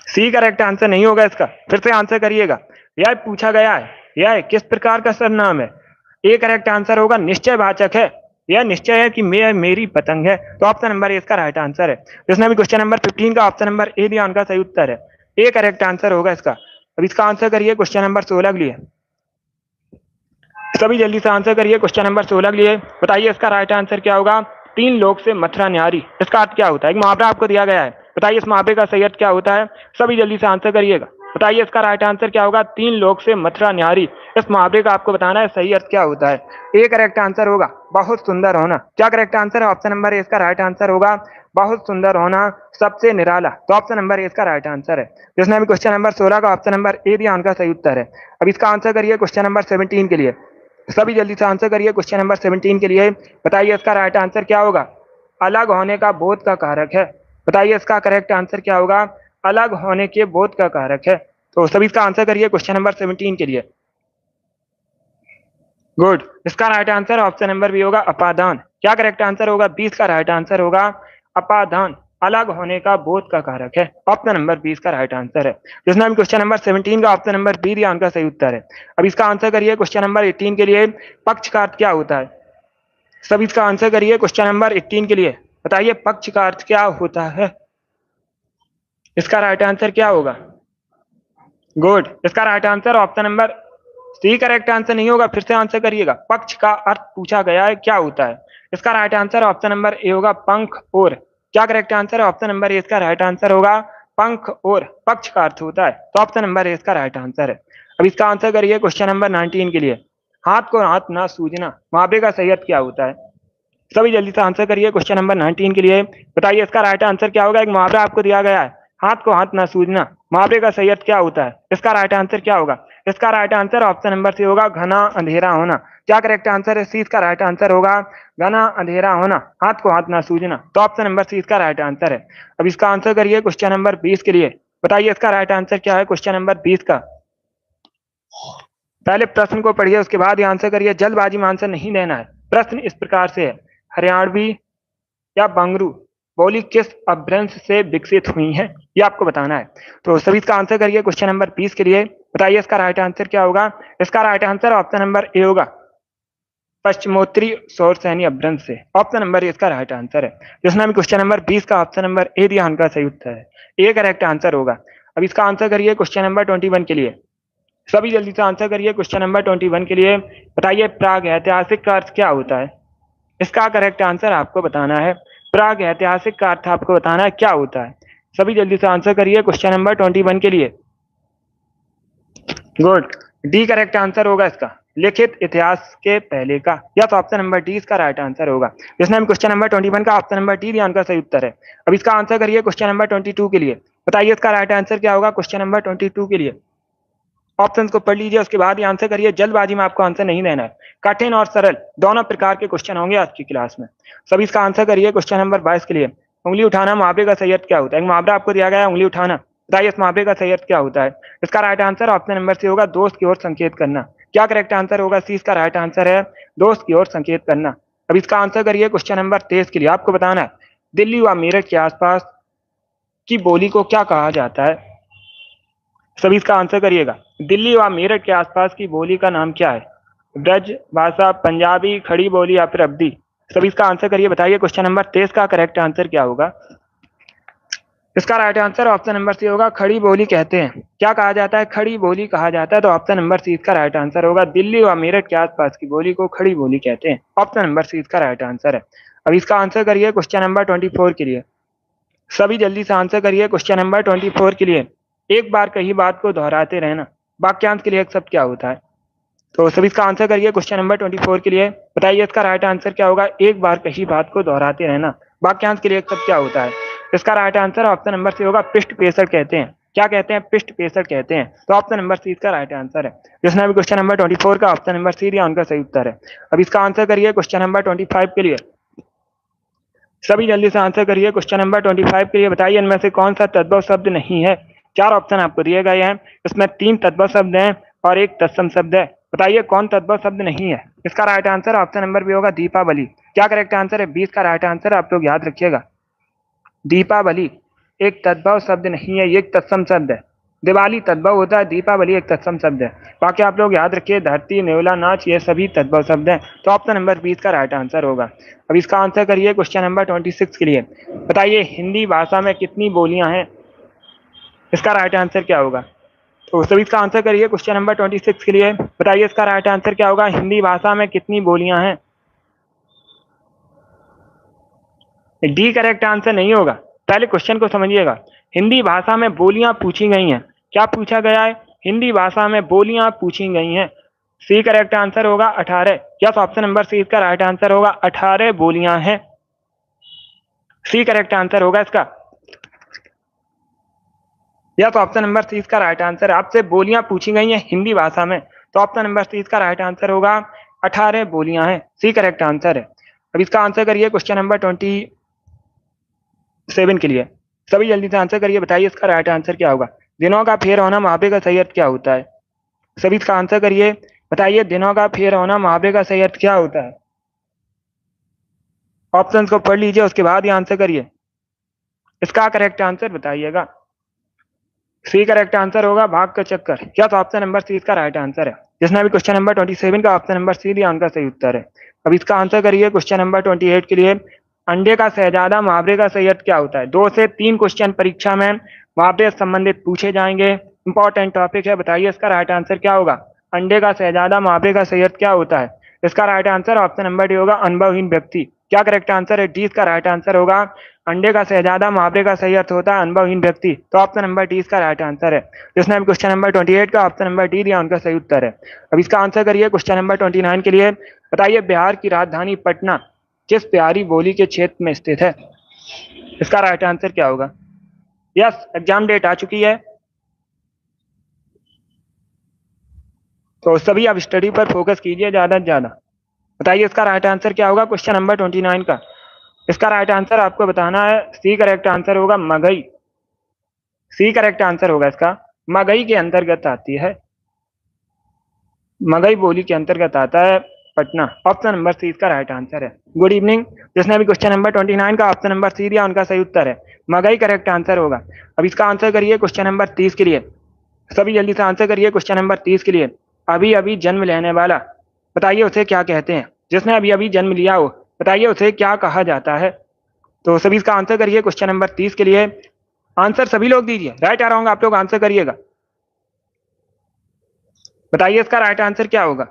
सी करेक्ट आंसर नहीं होगा इसका। फिर से आंसर करिएगा। यह पूछा गया है यह किस प्रकार का सर्वनाम है। ए करेक्ट आंसर होगा निश्चयवाचक है। यह निश्चय है कि मैं मेरी पतंग है। तो ऑप्शन नंबर ए इसका राइट आंसर है। जिसने भी क्वेश्चन नंबर 15 का ऑप्शन नंबर ए दिया उनका सही उत्तर है। ए करेक्ट आंसर होगा इसका। अब इसका आंसर करिए क्वेश्चन नंबर 16 के लिए। सभी जल्दी से आंसर करिए क्वेश्चन नंबर 16 के लिए। बताइए इसका राइट आंसर क्या होगा। 3 लोग से मथुरा न्यारी, इसका अर्थ क्या होता है। एक मुहावरा आपको दिया गया है। बताइए इस मुहावरे का सही अर्थ क्या होता है। सभी जल्दी से आंसर करिएगा। बताइए इसका राइट आंसर क्या होगा। 3 लोग से मथुरा न्यारी, इस मुहावरे का आपको बताना है सही अर्थ क्या होता है। ए करेक्ट आंसर होगा बहुत सुंदर होना। क्या करेक्ट आंसर है। ऑप्शन नंबर ए इसका राइट आंसर होगा बहुत सुंदर होना, सबसे निराला। तो ऑप्शन नंबर ए इसका राइट आंसर है। जिसने भी क्वेश्चन नंबर 16 का ऑप्शन नंबर ए दिया उनका सही उत्तर है। अब इसका आंसर करिए क्वेश्चन नंबर 17 के लिए। सभी जल्दी से आंसर करिए क्वेश्चन नंबर 17 के लिए। बताइए इसका राइट आंसर क्या होगा। अलग होने का बोध का कारक है। बताइए इसका करेक्ट आंसर क्या होगा। अलग होने के बोध का कारक है। तो सभी इसका आंसर करिए क्वेश्चन नंबर 17 के लिए। गुड, इसका right answer option number B होगा अपादान। क्या करेक्ट आंसर होगा। 20 का राइट आंसर होगा अपादान, अलग होने का बोध का कारक है। ऑप्शन नंबर 20 का राइट आंसर है। जिसने भी क्वेश्चन नंबर 17 का ऑप्शन नंबर बी दिया उनका सही उत्तर है। अब इसका आंसर करिए क्वेश्चन नंबर 18 के लिए। पक्ष का अर्थ क्या होता है। सब इसका आंसर करिए क्वेश्चन नंबर 18 के लिए। बताइए पक्ष का अर्थ क्या होता है। इसका राइट आंसर क्या होगा। गुड, इसका right answer option number C correct answer नहीं होगा। फिर से आंसर करिएगा। पक्ष का अर्थ पूछा गया है क्या होता है। इसका right answer option number A होगा पंख और। क्या करेक्ट आंसर है। ऑप्शन नंबर ए इसका राइट आंसर होगा पंख और पक्ष का अर्थ होता है। तो ऑप्शन नंबर ए इसका राइट आंसर है। अब इसका आंसर करिए क्वेश्चन नंबर 19 के लिए। हाथ को हाथ ना सूझना, मुहावरे का सही अर्थ क्या होता है। सभी जल्दी से आंसर करिए क्वेश्चन नंबर 19 के लिए। बताइए इसका राइट आंसर क्या होगा। एक मुहावरा आपको दिया गया है, हाथ को हाथ ना सूझना, मुहावरे का सही अर्थ क्या होता है। इसका राइट आंसर क्या होगा। इसका right answer option number C होगा घना अंधेरा होना। क्या करेक्ट आंसर है। सी इसका राइट आंसर होगा घना अंधेरा होना, हाथ को हाथ ना सूझना। तो ऑप्शन नंबर सी इसका राइट आंसर है। अब इसका आंसर करिए क्वेश्चन नंबर 20 के लिए। बताइए इसका राइट आंसर क्या है क्वेश्चन नंबर 20 का। पहले प्रश्न को पढ़िए उसके बाद ही आंसर करिए। जल्दबाजी में आंसर नहीं देना है। प्रश्न इस प्रकार से है, हरियाणवी या बंगरू बोली किस अपभ्रंश से विकसित हुई है, ये आपको बताना है। तो सभी इसका आंसर करिए क्वेश्चन नंबर 20 के लिए। बताइए इसका राइट आंसर क्या होगा। इसका right answer option number A होगा पश्चिमोत्तरी सौरसैनी अपभ्रंश से। ऑप्शन नंबर ए इसका राइट आंसर है। जिसने भी क्वेश्चन नंबर 20 का ऑप्शन नंबर ए दिया उनका सही उत्तर है। ए करेक्ट आंसर होगा। अब इसका आंसर करिए क्वेश्चन नंबर 21 के लिए। सभी जल्दी से आंसर करिए क्वेश्चन नंबर 21 के लिए। बताइए प्राग ऐतिहासिक का अर्थ क्या होता है। इसका करेक्ट आंसर आपको बताना है। प्राग ऐतिहासिक का अर्थ आपको बताना है क्या होता है। सभी जल्दी से आंसर करिए क्वेश्चन नंबर 21 के लिए। गुड, डी करेक्ट आंसर होगा इसका, लिखित इतिहास के पहले का। या तो ऑप्शन नंबर डी इसका राइट आंसर होगा। जिसने क्वेश्चन नंबर 21 का ऑप्शन नंबर डी दिया उनका सही उत्तर है। अब इसका आंसर करिए क्वेश्चन नंबर 22 के लिए। बताइए इसका राइट आंसर क्या होगा क्वेश्चन नंबर 22 के लिए। ऑप्शंस को पढ़ लीजिए उसके बाद ही आंसर करिए। जल्दबाजी में आपको आंसर नहीं देना है। कठिन और सरल दोनों प्रकार के क्वेश्चन होंगे आज की क्लास में। सभी इसका आंसर करिए क्वेश्चन नंबर 22 के लिए। उंगली उठाना मुहावरे का सही अर्थ क्या होता है। एक मुहावरा आपको दिया गया है उंगली उठाना। बताइए इस मुहावरे का सही अर्थ क्या होता है। इसका right answer option number C होगा दोस्त की ओर संकेत करना। क्या करेक्ट आंसर होगा। सी इसका राइट आंसर है दोस्त की ओर संकेत करना। अब इसका आंसर करिए क्वेश्चन नंबर 23 के लिए। आपको बताना है दिल्ली व मेरठ के आसपास की बोली को क्या कहा जाता है। सभी इसका आंसर करिएगा। दिल्ली व मेरठ के आसपास की बोली का नाम क्या है। ब्रज भाषा, पंजाबी, खड़ी बोली या फिर अवधी। सभी इसका आंसर करिए। बताइए क्वेश्चन नंबर 23 का करेक्ट आंसर क्या होगा। इसका right answer option number C होगा, खड़ी बोली कहते हैं। क्या कहा जाता है? खड़ी बोली कहा जाता है। तो ऑप्शन नंबर सी इसका राइट आंसर होगा। दिल्ली और मेरठ के आसपास की बोली को खड़ी बोली कहते हैं। ऑप्शन नंबर सी इसका राइट आंसर है। अब इसका आंसर करिए क्वेश्चन नंबर 24 के लिए। सभी जल्दी से आंसर करिए क्वेश्चन नंबर 24 के लिए। एक बार कही बात को दोहराते रहना। वाक्यांश के लिए एक शब्द क्या होता है? तो सभी इसका आंसर करिए क्वेश्चन नंबर 24 के लिए। बताइए इसका राइट आंसर क्या होगा? एक बार कही बात को दोहराते रहना। वाक्यांश के लिए एक शब्द क्या होता है? इसका right answer option number C होगा, पृष्ठ पेशर कहते हैं। क्या कहते हैं? पृष्ठ पेशर कहते हैं। तो ऑप्शन नंबर सी इसका राइट आंसर है। जिसने भी क्वेश्चन नंबर 24 का ऑप्शन नंबर सी दिया उनका सही उत्तर है। अब इसका आंसर करिए क्वेश्चन नंबर 25 के लिए। सभी जल्दी से आंसर करिए क्वेश्चन नंबर 25 के लिए। बताइए इनमें से कौन सा तद्भव शब्द नहीं है? चार ऑप्शन आपको दिए गए हैं। इसमें 3 तद्भव शब्द हैं और एक तत्सम शब्द है। बताइए कौन तद्भव शब्द नहीं है? इसका right answer option number B होगा, दीपावली। क्या करेक्ट आंसर है? 20 का राइट आंसर आप लोग याद रखिएगा। दीपावली एक तद्भव शब्द नहीं है, ये एक तत्सम शब्द है। दिवाली तद्भव होता है, दीपावली एक तत्सम शब्द है। बाकी आप लोग याद रखिए, धरती, नेवला, नाच, ये सभी तद्भव शब्द हैं। तो ऑप्शन नंबर 20 का राइट आंसर होगा। अब इसका आंसर करिए क्वेश्चन नंबर 26 के लिए। बताइए हिंदी भाषा में कितनी बोलियां हैं? इसका राइट आंसर क्या होगा? तो सभी इसका आंसर करिए क्वेश्चन नंबर 26 के लिए। बताइए इसका राइट आंसर क्या होगा? हिंदी भाषा में कितनी बोलियां हैं? डी करेक्ट आंसर नहीं होगा। पहले क्वेश्चन को समझिएगा। हिंदी भाषा में बोलियां पूछी गई हैं। क्या पूछा गया है? हिंदी भाषा में बोलियां पूछी गई हैं। सी करेक्ट आंसर होगा 18। यस, ऑप्शन नंबर सी इसका राइट आंसर होगा, 18 बोलियां हैं। सी करेक्ट आंसर होगा इसका। यस, ऑप्शन नंबर सी इसका राइट आंसर है। आपसे बोलियां पूछी गई हैं हिंदी भाषा में, तो ऑप्शन नंबर सी इसका राइट आंसर होगा, 18 बोलियां हैं। सी करेक्ट आंसर है। अब इसका आंसर करिए क्वेश्चन नंबर 27 के लिए। सभी जल्दी से आंसर करिए। बताइए इसका राइट आंसर क्या होगा? दिनों का फेर होना मुहावरे का सही अर्थ क्या होता है? सभी इसका आंसर करिए। बताइए दिनों का फेर होना मुहावरे का सही अर्थ क्या होता है? ऑप्शंस को पढ़ लीजिए, उसके बाद ही आंसर करिए। इसका करेक्ट आंसर बताइएगा। सी करेक्ट आंसर होगा, भाग का चक्कर। क्या? तो ऑप्शन नंबर सी इसका राइट आंसर है। जिसने भी क्वेश्चन नंबर 27 का ऑप्शन नंबर सी दिया उनका सही उत्तर है। अब इसका आंसर करिए क्वेश्चन नंबर 28 के लिए। अंडे का शहजादा मुहावरे का सही अर्थ क्या होता है? 2 से 3 क्वेश्चन परीक्षा में मुहावरे से संबंधित पूछे जाएंगे। इंपॉर्टेंट टॉपिक है। बताइए इसका राइट आंसर क्या होगा? अंडे का शहजादा मुहावरे का सही अर्थ क्या होता है? इसका right answer option number D होगा, अनुभवहीन व्यक्ति। क्या करेक्ट आंसर है? डी इसका राइट आंसर होगा। अंडे का शहजादा मुहावरे का सही अर्थ होता है अनुभवहीन व्यक्ति। तो ऑप्शन नंबर डी इसका राइट आंसर है। जिसने भी क्वेश्चन नंबर 28 का ऑप्शन नंबर डी दिया उनका सही उत्तर है। अब इसका आंसर करिए क्वेश्चन नंबर 29 के लिए। बताइए बिहार की राजधानी पटना किस प्यारी बोली के क्षेत्र में स्थित है? इसका राइट आंसर क्या होगा? यस, एग्जाम डेट आ चुकी है, तो सभी आप स्टडी पर फोकस कीजिए ज्यादा से ज्यादा। बताइए इसका राइट आंसर क्या होगा क्वेश्चन नंबर 29 का? इसका राइट आंसर आपको बताना है। सी करेक्ट आंसर होगा, मगही। सी करेक्ट आंसर होगा इसका। मगही के अंतर्गत आती है, मगही बोली के अंतर्गत आता है पटना। ऑप्शन नंबर सी इसका राइट आंसर है। Good evening. जिसने भी क्वेश्चन नंबर 29 का ऑप्शन नंबर सी दिया उनका सही उत्तर है, मगही करेक्ट आंसर होगा। अब इसका आंसर करिए क्वेश्चन नंबर 30 के लिए। सभी जल्दी से आंसर करिए क्वेश्चन नंबर 30 के लिए। अभी अभी जन्म लेने वाला, बताइए उसे क्या कहते हैं? जिसने अभी अभी जन्म लिया हो, बताइए उसे क्या कहा जाता है? तो सभी इसका आंसर करिए क्वेश्चन नंबर 30 के लिए। आंसर सभी लोग दीजिए, राइट आ रहा हूँ, आप लोग आंसर करिएगा। बताइए इसका राइट आंसर क्या होगा?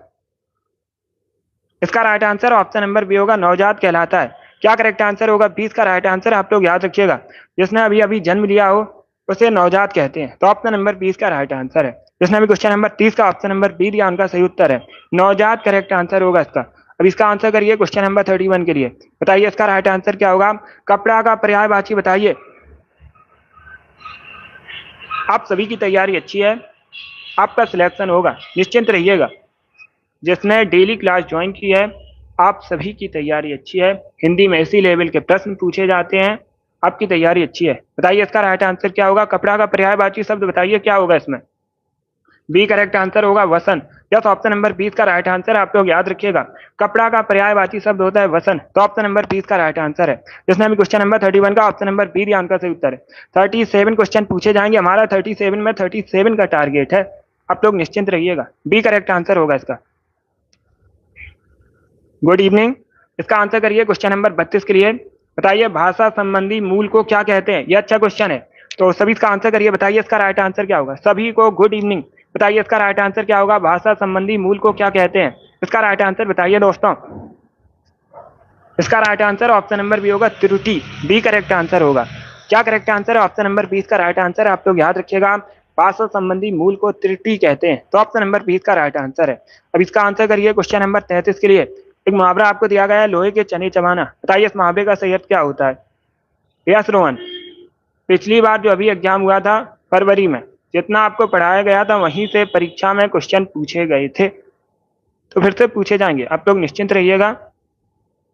इसका right answer option number B होगा, नवजात कहलाता है। क्या करेक्ट आंसर होगा? 20 का राइट आंसर आप लोग याद रखिएगा। जिसने अभी अभी जन्म लिया हो उसे नवजात कहते हैं। तो ऑप्शन नंबर 20 का राइट आंसर है। जिसने भी क्वेश्चन नंबर 30 का ऑप्शन नंबर बी दिया उनका सही उत्तर है, नवजात करेक्ट आंसर होगा इसका। अब इसका आंसर करिए क्वेश्चन नंबर 31 के लिए। बताइए इसका राइट आंसर क्या होगा? कपड़ा का पर्यायवाची बताइए। आप सभी की तैयारी अच्छी है, आपका सिलेक्शन होगा, निश्चिंत रहिएगा। जिसने डेली क्लास ज्वाइन की है, आप सभी की तैयारी अच्छी है। हिंदी में इसी लेवल के प्रश्न पूछे जाते हैं, आपकी तैयारी अच्छी है। बताइए इसका राइट आंसर क्या होगा? कपड़ा का पर्यायवाची शब्द बताइए क्या होगा इसमें? बी करेक्ट आंसर होगा, वसन। यस, ऑप्शन नंबर 20 का राइट आंसर आप लोग याद रखिएगा। कपड़ा का पर्यायवाची शब्द होता है वसन। तो ऑप्शन नंबर 20 का राइट आंसर है। जिसने भी क्वेश्चन नंबर 31 का ऑप्शन नंबर बी दिया उनका सही उत्तर है। 37 क्वेश्चन पूछे जाएंगे, हमारा 37 में 37 का टारगेट है। आप लोग निश्चिंत रहिएगा, बी करेक्ट आंसर होगा इसका। Good evening. इसका आंसर करिए क्वेश्चन नंबर 32 के लिए। बताइए भाषा संबंधी मूल को क्या कहते हैं? यह अच्छा क्वेश्चन है। तो सभी इसका आंसर करिए, बताइए इसका राइट आंसर क्या होगा। सभी को गुड इवनिंग, बताइए इसका राइट आंसर क्या होगा। भाषा संबंधी मूल को क्या कहते हैं, इसका राइट आंसर बताइए दोस्तों। इसका right answer option number B होगा, त्रुटि। बी करेक्ट आंसर होगा। क्या करेक्ट आंसर है, ऑप्शन नंबर 20 का राइट आंसर है। आप लोग याद रखिएगा, भाषा संबंधी मूल को त्रुटि कहते हैं, तो ऑप्शन नंबर 20 का राइट आंसर है। अब इसका आंसर करिए क्वेश्चन नंबर 33 के लिए। एक मुहावरा आपको दिया गया है, लोहे के चने चबाना, बताइए इस मुहावरे का सही अर्थ क्या होता है। यस रोहन, पिछली बार जो अभी एग्जाम हुआ था फरवरी में, जितना आपको पढ़ाया गया था वहीं से परीक्षा में क्वेश्चन पूछे गए थे, तो फिर से पूछे जाएंगे, आप लोग निश्चिंत रहिएगा।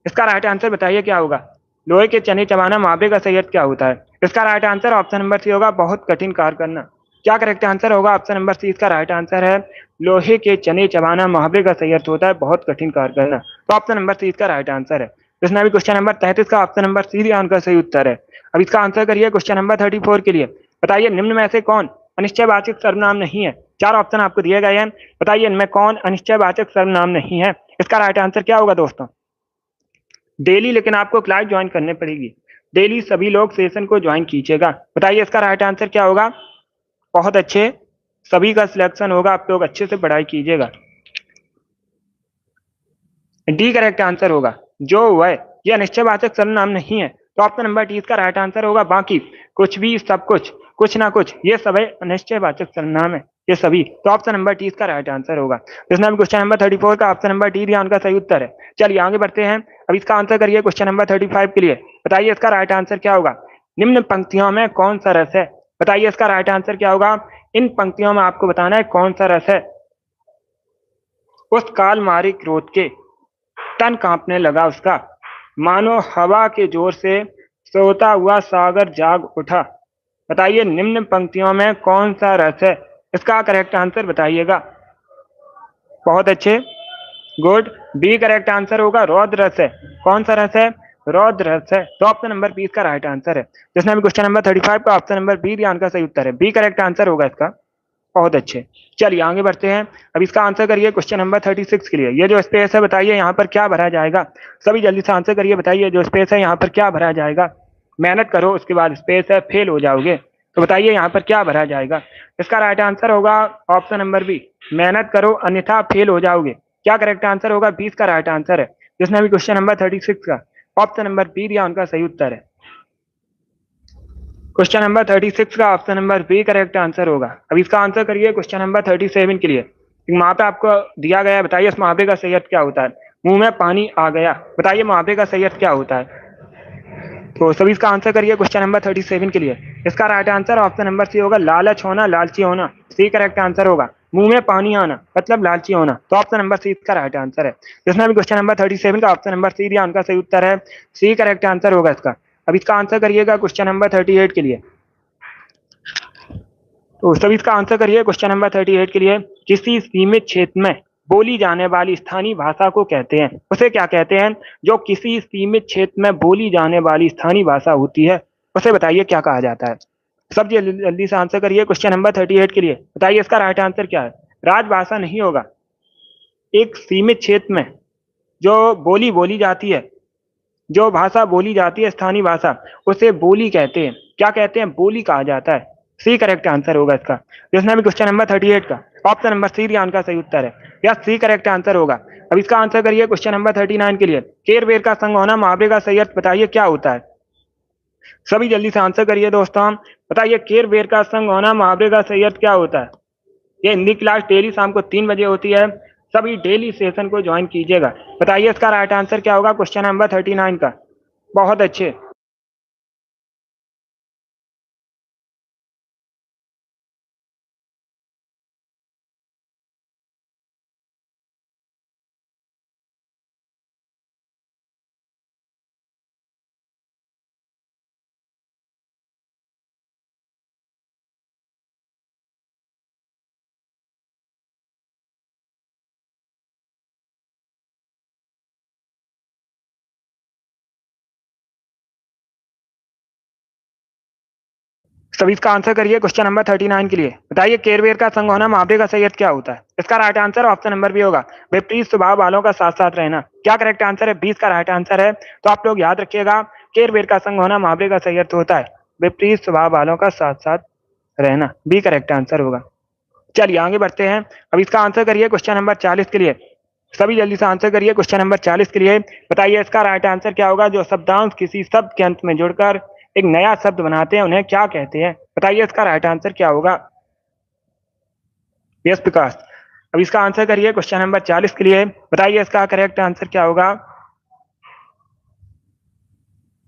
इसका राइट आंसर बताइए क्या होगा। लोहे के चने चबाना मुहावरे का सही अर्थ क्या होता है। इसका right answer option number C होगा, बहुत कठिन कार्य करना। क्या करेक्ट आंसर होगा, ऑप्शन नंबर सी इसका राइट आंसर है। लोहे के चने चबाना मुहावरे का सही अर्थ होता है बहुत कठिन कार्य करना, तो ऑप्शन नंबर सी इसका राइट आंसर है। जिसने भी क्वेश्चन नंबर 33 का ऑप्शन नंबर सी दिया उनका सही उत्तर है। अब इसका आंसर करिए क्वेश्चन नंबर 34 के लिए। बताइए निम्न में से कौन अनिश्चयवाचक सर्वनाम नहीं है। चार ऑप्शन आपको दिए गए हैं, बताइए इनमें कौन अनिश्चयवाचक सर्वनाम नहीं है। इसका राइट आंसर क्या होगा दोस्तों। डेली, लेकिन आपको क्लास ज्वाइन करनी पड़ेगी। डेली सभी लोग सेशन को ज्वाइन कीजिएगा। बताइए इसका राइट आंसर क्या होगा। बहुत अच्छे, सभी का सिलेक्शन होगा, आप लोग अच्छे से पढ़ाई कीजिएगा। डी करेक्ट आंसर होगा, जो वह, यह निश्चयवाचक सर्वनाम नहीं है, तो ऑप्शन नंबर डी इसका राइट आंसर होगा। बाकी कुछ भी, सब कुछ, कुछ ना कुछ, ये सभी अनिश्चयवाचक सर्वनाम है, ये सभी, तो ऑप्शन नंबर डी इसका राइट आंसर होगा। जिसने भी क्वेश्चन नंबर 34 का ऑप्शन नंबर डी दिया उनका सही उत्तर है। चलिए आगे बढ़ते हैं। अब इसका आंसर करिए क्वेश्चन नंबर 35 के लिए। बताइए इसका राइट आंसर क्या होगा। निम्न पंक्तियों में कौन सा रस है, बताइए इसका राइट आंसर क्या होगा। इन पंक्तियों में आपको बताना है कौन सा रस है। उस काल मारे क्रोध के तन कांपने लगा उसका, मानो हवा के जोर से सोता हुआ सागर जाग उठा। बताइए निम्न पंक्तियों में कौन सा रस है, इसका करेक्ट आंसर बताइएगा। बहुत अच्छे, गुड। बी करेक्ट आंसर होगा, रौद्र रस है। कौन सा रस है, रौद्र रस है, तो ऑप्शन नंबर बी इसका राइट आंसर है। जिसने भी क्वेश्चन नंबर 35 का ऑप्शन नंबर बी दिया उनका सही उत्तर है। बी करेक्ट आंसर होगा इसका। बहुत अच्छे, चलिए आगे बढ़ते हैं। अब इसका आंसर करिए क्वेश्चन नंबर 36 के लिए। ये जो स्पेस है बताइए यहाँ पर क्या भरा जाएगा। सभी जल्दी से आंसर करिए, बताइए जो स्पेस है यहाँ पर क्या भरा जाएगा। मेहनत करो, उसके बाद स्पेस है फेल हो जाओगे, तो बताइए यहाँ पर क्या भरा जाएगा। इसका राइट आंसर होगा ऑप्शन नंबर बी, मेहनत करो अन्यथा फेल हो जाओगे। क्या करेक्ट आंसर होगा, 20 का राइट आंसर है। जिसने भी क्वेश्चन नंबर 36 का ऑप्शन नंबर बी दिया उनका सही उत्तर है। क्वेश्चन नंबर 36 का option number B correct answer होगा। अब इसका आंसर करिए क्वेश्चन नंबर 37 के लिए। वहां पे आपको दिया गया है, बताइए इस मुहावरे का सही अर्थ क्या होता है। मुंह में पानी आ गया, बताइए मुहावरे का सही अर्थ क्या होता है। तो सभी इसका आंसर करिए क्वेश्चन नंबर 37 के लिए। इसका right answer option number C होगा, लालच होना, लालची होना। सी करेक्ट आंसर होगा। मुंह में पानी आना मतलब लालची होना, तो ऑप्शन नंबर सी इसका राइट आंसर है। जिसने भी क्वेश्चन नंबर 37 का ऑप्शन नंबर सी दिया उनका सही उत्तर है। सी करेक्ट आंसर होगा इसका। अब इसका आंसर करिएगा क्वेश्चन नंबर 38 के लिए। तो सभी इसका आंसर करिए क्वेश्चन नंबर 38 के लिए। किसी सीमित क्षेत्र में बोली जाने वाली स्थानीय भाषा को कहते हैं, उसे क्या कहते हैं। जो किसी सीमित क्षेत्र में बोली जाने वाली स्थानीय भाषा होती है, उसे बताइए क्या कहा जाता है। सब जल्दी से आंसर करिए क्वेश्चन नंबर 38 के लिए। बताइए इसका राइट आंसर क्या है। राजभाषा नहीं होगा। एक सीमित क्षेत्र में जो बोली बोली जाती है, जो भाषा बोली जाती है स्थानीय भाषा, उसे बोली कहते हैं। क्या कहते हैं, बोली कहा जाता है। सी करेक्ट आंसर होगा इसका। जिसने भी क्वेश्चन नंबर 38 का ऑप्शन नंबर सी दिया उनका सही उत्तर है। या सी करेक्ट आंसर होगा। अब इसका आंसर करिए क्वेश्चन नंबर 39 के लिए। केर बेर का संग होना मुहावरे का सही अर्थ बताइए क्या होता है। सभी जल्दी से आंसर करिए दोस्तों, बताइए केर बेर का संग होना मुहावरे का सही अर्थ क्या होता है। ये हिंदी क्लास डेली शाम को 3 बजे होती है, सभी डेली सेशन को ज्वाइन कीजिएगा। बताइए इसका राइट आंसर क्या होगा क्वेश्चन नंबर 39 का। बहुत अच्छे, सभी इसका आंसर करिए क्वेश्चन नंबर 39 के लिए। बताइए केरवेर का संग होना मुहावरे का सही अर्थ क्या होता है। इसका right answer option number B होगा, विपरीत स्वभाव वालों का साथ साथ रहना। क्या करेक्ट आंसर है, 20 का राइट आंसर है। तो आप लोग याद रखिएगा, केरवेर का संग होना मुहावरे का सही अर्थ होता है। विपरीत स्वभाव वालों का साथ साथ रहना, बी करेक्ट आंसर होगा। चलिए आगे बढ़ते हैं। अब इसका आंसर करिए क्वेश्चन नंबर 40 के लिए। सभी जल्दी से आंसर करिए क्वेश्चन नंबर 40 के लिए। बताइए इसका राइट आंसर क्या होगा। जो शब्दांश किसी शब्द के अंत में जुड़कर एक नया शब्द बनाते हैं उन्हें क्या कहते हैं। बताइए इसका राइट आंसर क्या होगा। यस विकास। अब इसका आंसर करिए क्वेश्चन नंबर 40 के लिए। बताइए इसका करेक्ट आंसर क्या होगा।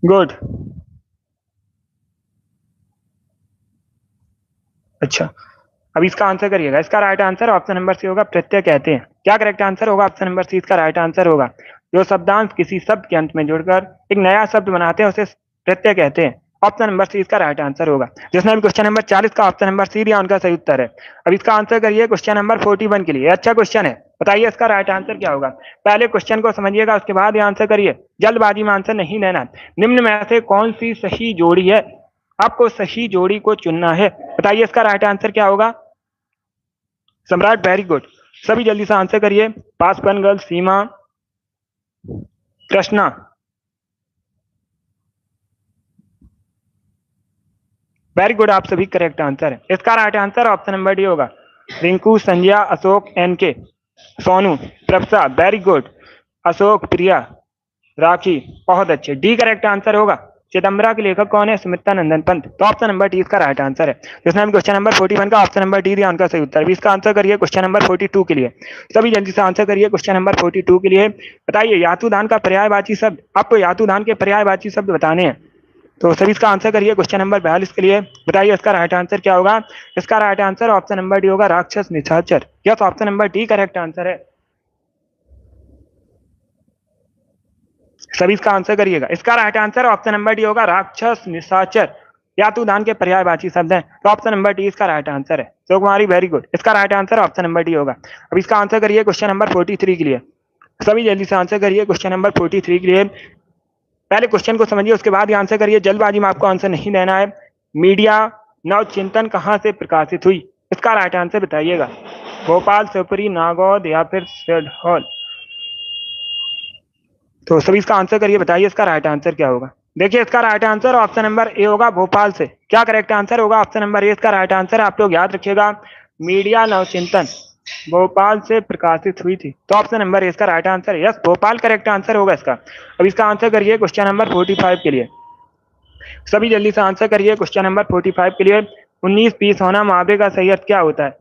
गुड। अच्छा, अब इसका आंसर करिएगा। इसका right answer option number C होगा, प्रत्यय कहते हैं। क्या करेक्ट आंसर होगा। ऑप्शन नंबर सी इसका राइट आंसर होगा। जो शब्दांश किसी शब्द के अंत में जुड़कर एक नया शब्द बनाते हैं उसे प्रत्यय कहते हैं। ऑप्शन नंबर सी इसका राइट आंसर होगा। जिसने भी क्वेश्चन नंबर 40 का ऑप्शन नंबर सी दिया उनका सही उत्तर है। अब इसका आंसर करिए क्वेश्चन नंबर 41 के लिए। अच्छा क्वेश्चन है, बताइए इसका राइट आंसर क्या होगा। पहले क्वेश्चन को समझिएगा, उसके बाद ये आंसर करिए। जल्दबाजी में आंसर नहीं लेना। निम्न में से कौन सी सही जोड़ी है। आपको सही जोड़ी को चुनना है। बताइए इसका राइट आंसर क्या होगा। सम्राट, वेरी गुड। सभी जल्दी से आंसर करिए। Paswan girl, Seema, Krishna. Very good, आप सभी करेक्ट आंसर है। इसका right answer option number D होगा। Rinku, Sanjay, Ashok, NK, Sonu, Prabhsa, very good. Ashok, Priya, Rakhi, बहुत अच्छे। डी करेक्ट आंसर होगा। चिदम्बरा के लेखक कौन है। सुमित्रा नंदन पंत। तो ऑप्शन नंबर डी इसका राइट आंसर है। जिसने हम क्वेश्चन नंबर 41 का ऑप्शन नंबर डी दिया उनका सही उत्तर। इसका आंसर करिए क्वेश्चन नंबर 42 के लिए। सभी जल्दी से आंसर करिए क्वेश्चन नंबर 42 के लिए। बताइए यातुदान का पर्यायवाची शब्द। आपको यातुदान के पर्यायवाची शब्द बताने हैं, तो सभी इसका आंसर करिए क्वेश्चन नंबर 42 के लिए। बताइए इसका राइट आंसर क्या होगा। इसका right answer option number D होगा, राक्षस, निशाचर। Yes, option number D correct answer है। सभी इसका आंसर करिएगा। इसका right answer option number D होगा, राक्षस, निशाचर। यातुदान के पर्यायवाची शब्द हैं, तो ऑप्शन नंबर डी इसका राइट आंसर है। तो कुमारी, वेरी गुड। इसका right answer option number D होगा। अब इसका आंसर करिए क्वेश्चन नंबर 43 के लिए। सभी जल्दी से आंसर करिए क्वेश्चन नंबर 43 के लिए। पहले क्वेश्चन को समझिए, उसके बाद आंसर करिए। जल्दबाजी में आपको आंसर नहीं देना है। मीडिया नव चिंतन कहां से प्रकाशित हुई। इसका राइट आंसर बताइएगा। भोपाल, शिवपुरी, नागौद या फिर सिडहॉल। तो सभी इसका आंसर करिए। बताइए इसका राइट आंसर क्या होगा। देखिए इसका right answer option number A होगा, भोपाल से। क्या करेक्ट आंसर होगा। ऑप्शन नंबर ए इसका राइट आंसर। आप लोग याद रखिएगा, मीडिया नवचिंतन भोपाल से प्रकाशित हुई थी। तो ऑप्शन नंबर ए इसका राइट आंसर है। यस, भोपाल करेक्ट आंसर होगा इसका। अब इसका आंसर करिए क्वेश्चन नंबर 45 के लिए। सभी जल्दी से आंसर करिए क्वेश्चन नंबर 45 के लिए। 19 पीस होना मुहावरे का सही अर्थ क्या होता है।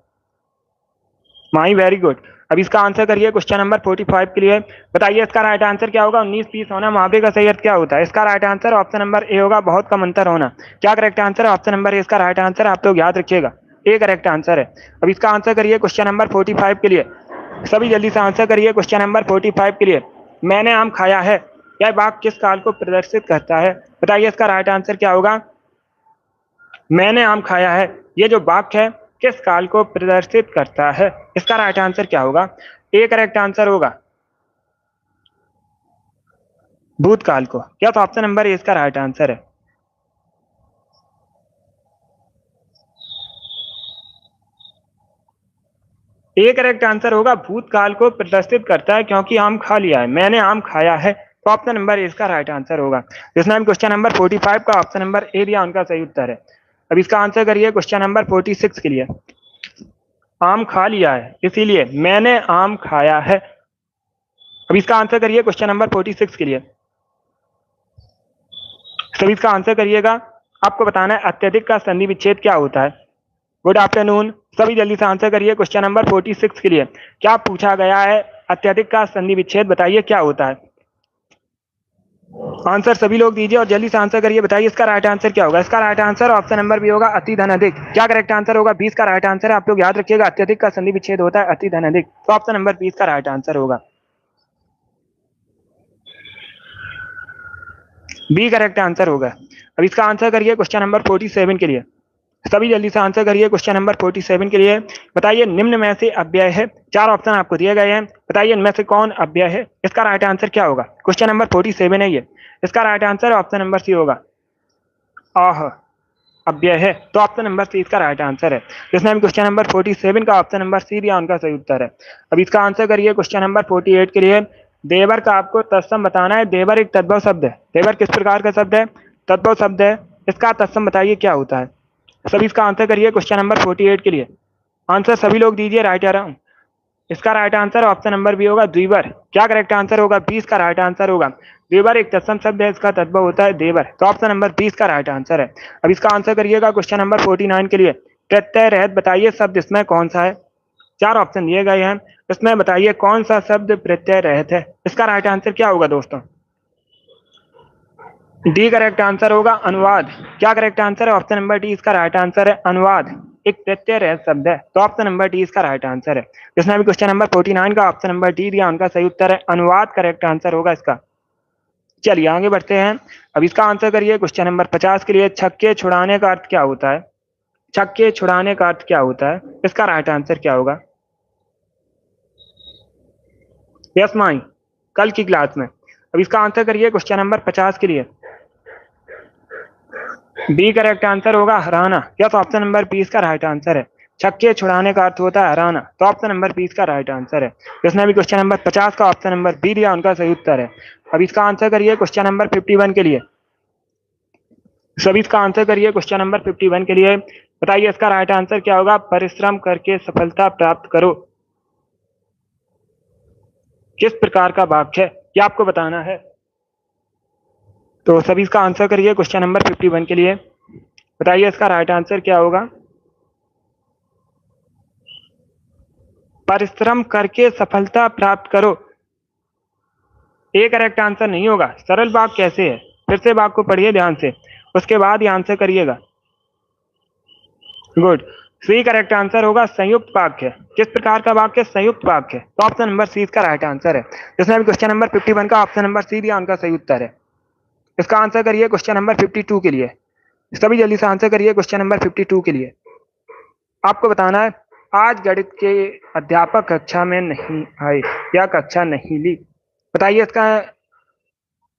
माई, वेरी गुड। अब इसका आंसर करिए क्वेश्चन नंबर 45 के लिए। बताइए इसका राइट आंसर क्या होगा। 19 पीस होना मुहावरे का सही अर्थ क्या होता है। इसका right answer option number A होगा, बहुत कम अंतर होना। क्या करेक्ट आंसर है। ऑप्शन नंबर ए इसका राइट आंसर। आप लोग याद रखिएगा, ए करेक्ट आंसर है। अब इसका आंसर करिए क्वेश्चन नंबर 45 के लिए। सभी जल्दी से आंसर करिए क्वेश्चन नंबर 45 के लिए। मैंने आम खाया है, यह वाक्य किस काल को प्रदर्शित करता है। बताइए इसका राइट आंसर क्या होगा। मैंने आम खाया है, ये जो वाक्य है किस काल को प्रदर्शित करता है। इसका राइट आंसर क्या होगा। ए करेक्ट आंसर होगा, भूतकाल को। क्या, तो ऑप्शन नंबर ए इसका राइट आंसर है। ए करेक्ट आंसर होगा, भूतकाल को प्रदर्शित करता है, क्योंकि आम खा लिया है। मैंने आम खाया है, तो ऑप्शन नंबर ए इसका राइट आंसर होगा। जिसने हम क्वेश्चन नंबर 45 का ऑप्शन नंबर ए दिया उनका सही उत्तर है। अब इसका आंसर करिए क्वेश्चन नंबर 46 के लिए। आम खा लिया है, इसीलिए मैंने आम खाया है। अब इसका आंसर करिए क्वेश्चन नंबर 46 के लिए। सभी इसका आंसर करिएगा। आपको बताना है अत्यधिक का संधि विच्छेद क्या होता है। Good afternoon. सभी जल्दी से आंसर करिए क्वेश्चन नंबर 46 के लिए। क्या पूछा गया है। अत्यधिक का संधि विच्छेद बताइए क्या होता है। आंसर सभी लोग दीजिए और जल्दी से आंसर करिए। बताइए इसका राइट आंसर क्या होगा। इसका right answer option number B होगा, अति धन अधिक। क्या करेक्ट आंसर होगा। 20 का राइट आंसर है। आप लोग याद रखिएगा, अत्यधिक का संधि विच्छेद होता है अति धन अधिक। तो ऑप्शन नंबर 20 का राइट आंसर होगा, बी करेक्ट आंसर होगा। अब इसका आंसर करिए क्वेश्चन नंबर 47 के लिए। सभी जल्दी से आंसर करिए क्वेश्चन नंबर 47 के लिए। बताइए निम्न में से अव्यय है। 4 ऑप्शन आपको दिए गए हैं, बताइए इनमें से कौन अव्यय है। इसका राइट आंसर क्या होगा। क्वेश्चन नंबर 47 है ये। इसका right answer option number C होगा, आह अव्यय है। तो ऑप्शन नंबर सी इसका राइट आंसर है। जिसने हम क्वेश्चन नंबर 47 का ऑप्शन नंबर सी दिया उनका सही उत्तर है। अब इसका आंसर करिए क्वेश्चन नंबर 48 के लिए। देवर का आपको तत्सम बताना है। देवर एक तद्भव शब्द है। देवर किस प्रकार का शब्द है, तद्भव शब्द है। इसका तत्सम बताइए क्या होता है। सभी इसका आंसर करिए क्वेश्चन नंबर 48 के लिए। आंसर सभी लोग दीजिए राइट या रॉन्ग। इसका right answer option number B होगा द्विवर। क्या करेक्ट आंसर होगा? 20 का राइट आंसर होगा। द्विवर एक तत्सम शब्द है, इसका तत्व होता है देवर, तो ऑप्शन नंबर 20 का राइट आंसर है। अब इसका आंसर करिएगा क्वेश्चन नंबर 49 के लिए। प्रत्यय रहित बताइए शब्द इसमें कौन सा है। 4 ऑप्शन दिए गए हैं, इसमें बताइए कौन सा शब्द प्रत्यय रहित है। इसका राइट आंसर क्या होगा दोस्तों? डी करेक्ट आंसर होगा अनुवाद। क्या करेक्ट आंसर है? ऑप्शन नंबर डी इसका राइट आंसर है अनुवाद। एक प्रत्यय रहित शब्द है, तो ऑप्शन नंबर डी इसका राइट आंसर है। जिसने भी क्वेश्चन नंबर 49 का ऑप्शन नंबर डी दिया उनका सही उत्तर है अनुवाद करेक्ट आंसर होगा इसका। चलिए आगे बढ़ते हैं। अब इसका आंसर करिए क्वेश्चन नंबर 50 के लिए। छक्के छुड़ाने का अर्थ क्या होता है? छक्के छुड़ाने का अर्थ क्या होता है? इसका राइट आंसर क्या होगा? यस माई, कल की क्लास में। अब इसका आंसर करिए क्वेश्चन नंबर 50 के लिए। बी करेक्ट आंसर होगा हराना। यस, ऑप्शन नंबर 20 का राइट आंसर है। छक्के छुड़ाने का अर्थ होता है हराना, तो ऑप्शन नंबर 20 का राइट आंसर है। जिसने भी क्वेश्चन नंबर 50 का ऑप्शन नंबर बी दिया उनका सही उत्तर है। अब इसका आंसर करिए क्वेश्चन नंबर 51 के लिए। सभी इसका आंसर करिए क्वेश्चन नंबर 51 के लिए। बताइए इसका राइट आंसर क्या होगा? परिश्रम करके सफलता प्राप्त करो। किस प्रकार का वाक्य है ये आपको बताना है। तो सभी इसका आंसर करिए क्वेश्चन नंबर 51 के लिए। बताइए इसका राइट आंसर क्या होगा? परिश्रम करके सफलता प्राप्त करो। ए करेक्ट आंसर नहीं होगा। सरल वाक्य कैसे है? फिर से वाक्य को पढ़िए ध्यान से, उसके बाद ही आंसर करिएगा। गुड। सी करेक्ट आंसर होगा संयुक्त वाक्य। किस प्रकार का वाक्य? संयुक्त वाक्य, तो ऑप्शन नंबर सी इसका राइट आंसर है। जिसने भी क्वेश्चन नंबर 51 का ऑप्शन नंबर सी दिया उनका सही उत्तर है। इसका आंसर करिए क्वेश्चन नंबर 52 के लिए। सभी जल्दी से आंसर करिए क्वेश्चन नंबर 52 के लिए। आपको बताना है आज गणित के अध्यापक कक्षा में नहीं आए या कक्षा नहीं ली। बताइए इसका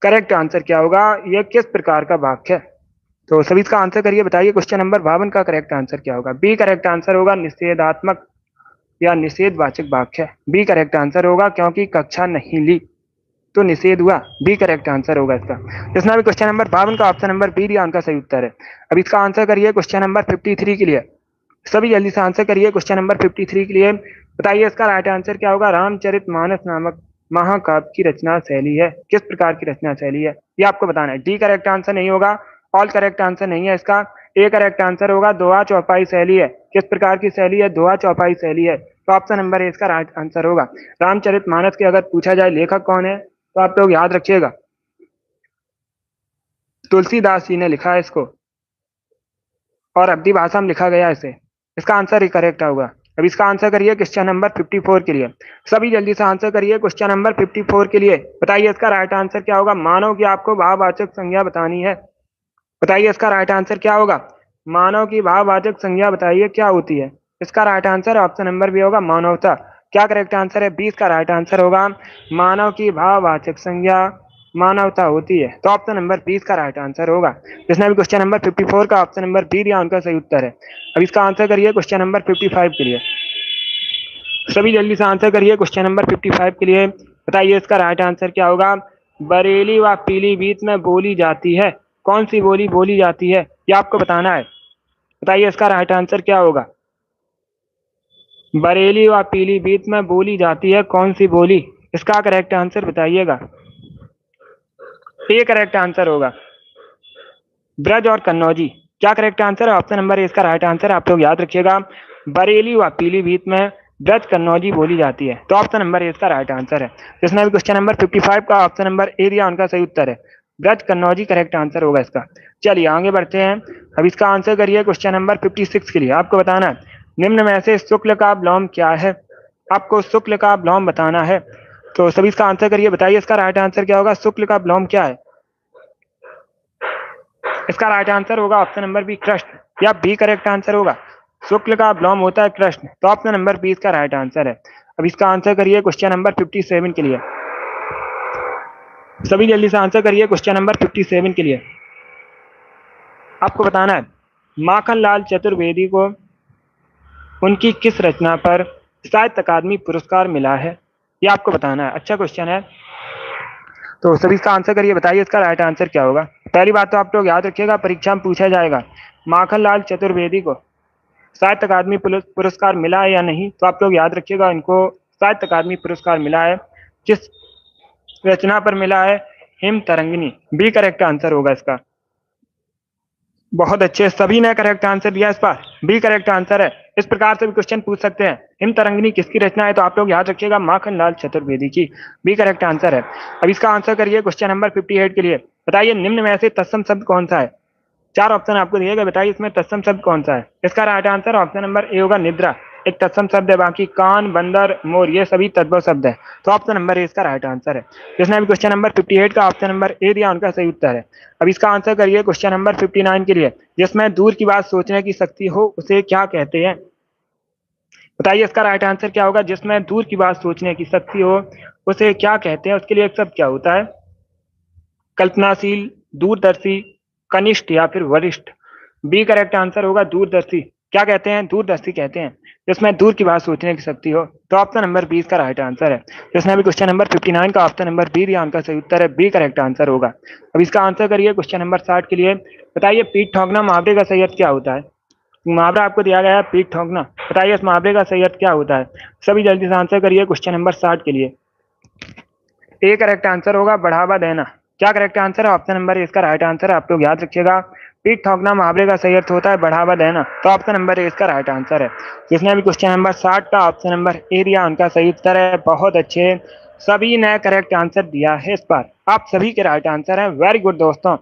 करेक्ट आंसर क्या होगा? यह किस प्रकार का वाक्य है? तो सभी इसका आंसर करिए। बताइए क्वेश्चन नंबर 52 का करेक्ट आंसर क्या होगा? बी करेक्ट आंसर होगा निषेधात्मक या निषेधवाचक वाक्य। बी करेक्ट आंसर होगा, क्योंकि कक्षा नहीं ली तो निषेध हुआ। बी करेक्ट आंसर होगा इसका। जिसने भी क्वेश्चन नंबर 52 का ऑप्शन नंबर बी दिया उनका सही उत्तर है। अब इसका आंसर करिए क्वेश्चन नंबर 53 के लिए। सभी जल्दी से आंसर करिए क्वेश्चन नंबर 53 के लिए। बताइए इसका राइट आंसर क्या होगा? रामचरितमानस नामक महाकाव्य की रचना शैली है। किस प्रकार की रचना शैली है ये आपको बताना है। डी करेक्ट आंसर नहीं होगा। ऑल करेक्ट आंसर नहीं है इसका। ए करेक्ट आंसर होगा दोहा चौपाई शैली है। किस प्रकार की शैली है? दोहा चौपाई शैली है, तो ऑप्शन नंबर ए इसका राइट आंसर होगा। रामचरितमानस के अगर पूछा जाए लेखक कौन है तो आप लोग याद रखिएगा तुलसीदास जी ने लिखा है इसको, और अवधी भाषा में लिखा गया इसे। इसका आंसर ही करेक्ट होगा। अब इसका आंसर करिए क्वेश्चन नंबर 54 के लिए। सभी जल्दी से आंसर करिए क्वेश्चन नंबर 54 के लिए। बताइए इसका राइट आंसर क्या होगा? मानव की आपको भाववाचक संज्ञा बतानी है। बताइए इसका राइट आंसर क्या होगा? मानव की भाववाचक संज्ञा बताइए क्या होती है। इसका right answer option number B होगा मानवता। क्या करेक्ट आंसर है? 20 का राइट आंसर होगा मानव की भाववाचक संज्ञा मानवता होती है, तो ऑप्शन नंबर 20 का राइट आंसर होगा। जिसने भी क्वेश्चन नंबर 54 का ऑप्शन नंबर बी दिया उनका सही उत्तर है। अब इसका आंसर करिए क्वेश्चन नंबर 55 के लिए। सभी जल्दी से आंसर करिए क्वेश्चन नंबर 55 के लिए। बताइए इसका राइट आंसर क्या होगा? बरेली व पीलीभीत में बोली जाती है। कौन सी बोली बोली जाती है ये आपको बताना है। बताइए इसका राइट आंसर क्या होगा? बरेली व पीलीभीत में बोली जाती है कौन सी बोली? इसका करेक्ट आंसर बताइएगा। ये करेक्ट आंसर होगा ब्रज और कन्नौजी। क्या करेक्ट आंसर है? ऑप्शन नंबर ए इसका राइट आंसर है। आप लोग याद रखिएगा बरेली व पीलीभीत में ब्रज कन्नौजी बोली जाती है, तो ऑप्शन नंबर ए इसका राइट आंसर है। जिसने भी क्वेश्चन नंबर 55 का ऑप्शन नंबर ए दिया उनका सही उत्तर है। ब्रज कन्नौजी करेक्ट आंसर होगा इसका। चलिए आगे बढ़ते हैं। अब इसका आंसर करिए क्वेश्चन नंबर 56 के लिए। आपको बताना है निम्न में से शुक्ल का विलोम क्या है। आपको शुक्ल का विलोम बताना है, तो सभी इसका आंसर करिए। बताइए इसका राइट आंसर क्या होगा? शुक्ल का विलोम क्या है? इसका राइट आंसर होगा ऑप्शन नंबर बी कृष्ण, या बी करेक्ट आंसर होगा। शुक्ल का विलोम होता है कृष्ण, तो ऑप्शन नंबर बी इसका राइट आंसर है। अब इसका आंसर करिए क्वेश्चन नंबर 57 के लिए। सभी जल्दी से आंसर करिए क्वेश्चन नंबर 57 के लिए। आपको बताना है माखनलाल चतुर्वेदी को उनकी किस रचना पर साहित्य अकादमी पुरस्कार मिला है, ये आपको बताना है। अच्छा क्वेश्चन है, तो सभी इसका आंसर करिए। बताइए इसका राइट आंसर क्या होगा? पहली बात तो आप लोग याद रखिएगा, परीक्षा में पूछा जाएगा माखनलाल चतुर्वेदी को साहित्य अकादमी पुरस्कार मिला है या नहीं, तो आप लोग याद रखिएगा इनको साहित्य अकादमी पुरस्कार मिला है। किस रचना पर मिला है? Him Tarangini, B correct answer होगा इसका। बहुत अच्छे, सभी ने करेक्ट आंसर दिया इस बार, बी करेक्ट आंसर है। इस प्रकार से भी क्वेश्चन पूछ सकते हैं, हिम तरंगिनी किसकी रचना है, तो आप लोग याद रखिएगा माखनलाल चतुर्वेदी की, बी करेक्ट आंसर है। अब इसका आंसर करिए क्वेश्चन नंबर 58 के लिए। बताइए निम्न में से तत्सम शब्द कौन सा है? चार ऑप्शन आपको दिए गए, बताइए इसमें तत्सम शब्द कौन सा है? इसका right answer option number A होगा निद्रा, एक तत्सम शब्द है। बाकी कान, बंदर, मोर ये सभी तद्भव शब्द है, तो ऑप्शन नंबर ए इसका राइट आंसर है। जिसने भी क्वेश्चन नंबर 58 का ऑप्शन नंबर ए दिया उनका सही उत्तर है। अब इसका आंसर करिए क्वेश्चन नंबर 59 के लिए। जिसमें दूर की बात सोचने की शक्ति हो उसे क्या कहते हैं? बताइए इसका राइट आंसर क्या होगा? जिसमें दूर की बात सोचने की शक्ति हो उसे क्या कहते हैं? उसके लिए एक शब्द क्या होता है? कल्पनाशील, दूरदर्शी, कनिष्ठ या फिर वरिष्ठ? बी करेक्ट आंसर होगा दूरदर्शी। क्या कहते हैं? दूरदर्शी कहते हैं जिसमें दूर की बात सोचने की शक्ति हो, तो ऑप्शन नंबर बी इसका राइट आंसर है। जिसने भी क्वेश्चन नंबर 59 का ऑप्शन नंबर बी दिया उनका सही उत्तर है, बी करेक्ट आंसर होगा। अब इसका आंसर करिए क्वेश्चन नंबर 60 के लिए। बताइए पीठ ठोंकना मुहावरे का सही अर्थ क्या होता है? मुहावरा आपको दिया गया है पीठ ठोंकना, बताइए इस मुहावरे का सही अर्थ क्या होता है? सभी जल्दी से आंसर करिए क्वेश्चन नंबर 60 के लिए। ए करेक्ट आंसर होगा बढ़ावा देना। क्या करेक्ट आंसर है? ऑप्शन नंबर इसका राइट आंसर है, आप लोग याद रखिएगा। पीठ ठोंकना मुहावरे का सही अर्थ होता है बढ़ावा देना, तो ऑप्शन नंबर ए इसका राइट आंसर है। जिसने भी क्वेश्चन नंबर 60 का ऑप्शन नंबर ए दिया उनका सही उत्तर है। बहुत अच्छे, सभी ने करेक्ट आंसर दिया है इस बार, आप सभी के राइट आंसर है। वेरी गुड दोस्तों,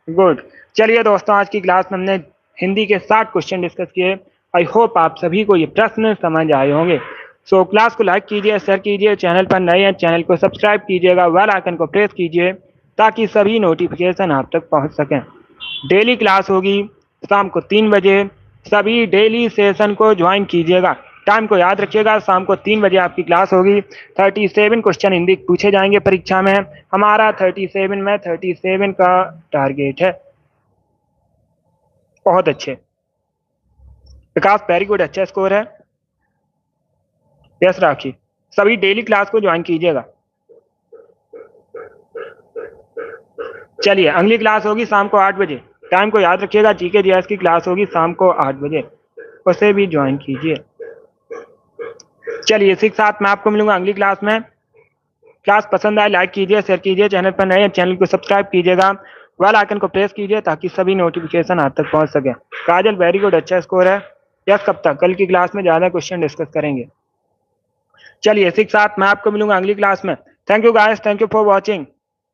गुड। चलिए दोस्तों, आज की क्लास में हमने हिंदी के 60 क्वेश्चन डिस्कस किए। आई होप आप सभी को ये प्रश्न समझ आए होंगे। सो क्लास को लाइक कीजिए, शेयर कीजिए, चैनल पर नए हैं चैनल को सब्सक्राइब कीजिएगा, बेल आइकन को प्रेस कीजिए ताकि सभी नोटिफिकेशन आप तक पहुंच सकें। डेली क्लास होगी शाम को 3 बजे, सभी डेली सेशन को ज्वाइन कीजिएगा। टाइम को याद रखिएगा, शाम को 3 बजे आपकी क्लास होगी। 37 क्वेश्चन हिंदी पूछे जाएंगे परीक्षा में, हमारा 37 में 37 का टारगेट है। बहुत अच्छे विकास, वेरी गुड, अच्छा स्कोर है। यस राखी, सभी डेली क्लास को ज्वाइन कीजिएगा। चलिए अगली क्लास होगी शाम को 8 बजे, टाइम को याद रखिएगा। जीके जीएस की क्लास होगी शाम को 8 बजे, उसे भी ज्वाइन कीजिए। चलिए इसी के साथ मैं आपको मिलूंगा अगली क्लास में। क्लास पसंद आए लाइक कीजिए, शेयर कीजिए, चैनल पर नए हैं चैनल को सब्सक्राइब कीजिएगा, बेल आइकन को प्रेस कीजिए ताकि सभी नोटिफिकेशन आप तक पहुंच सके। काजल वेरी गुड, अच्छा स्कोर है। यस, कब तक? कल की क्लास में ज्यादा क्वेश्चन डिस्कस करेंगे। चलिए इसी के साथ मैं आपको मिलूंगा अगली क्लास में। Thank you guys, thank you for watching.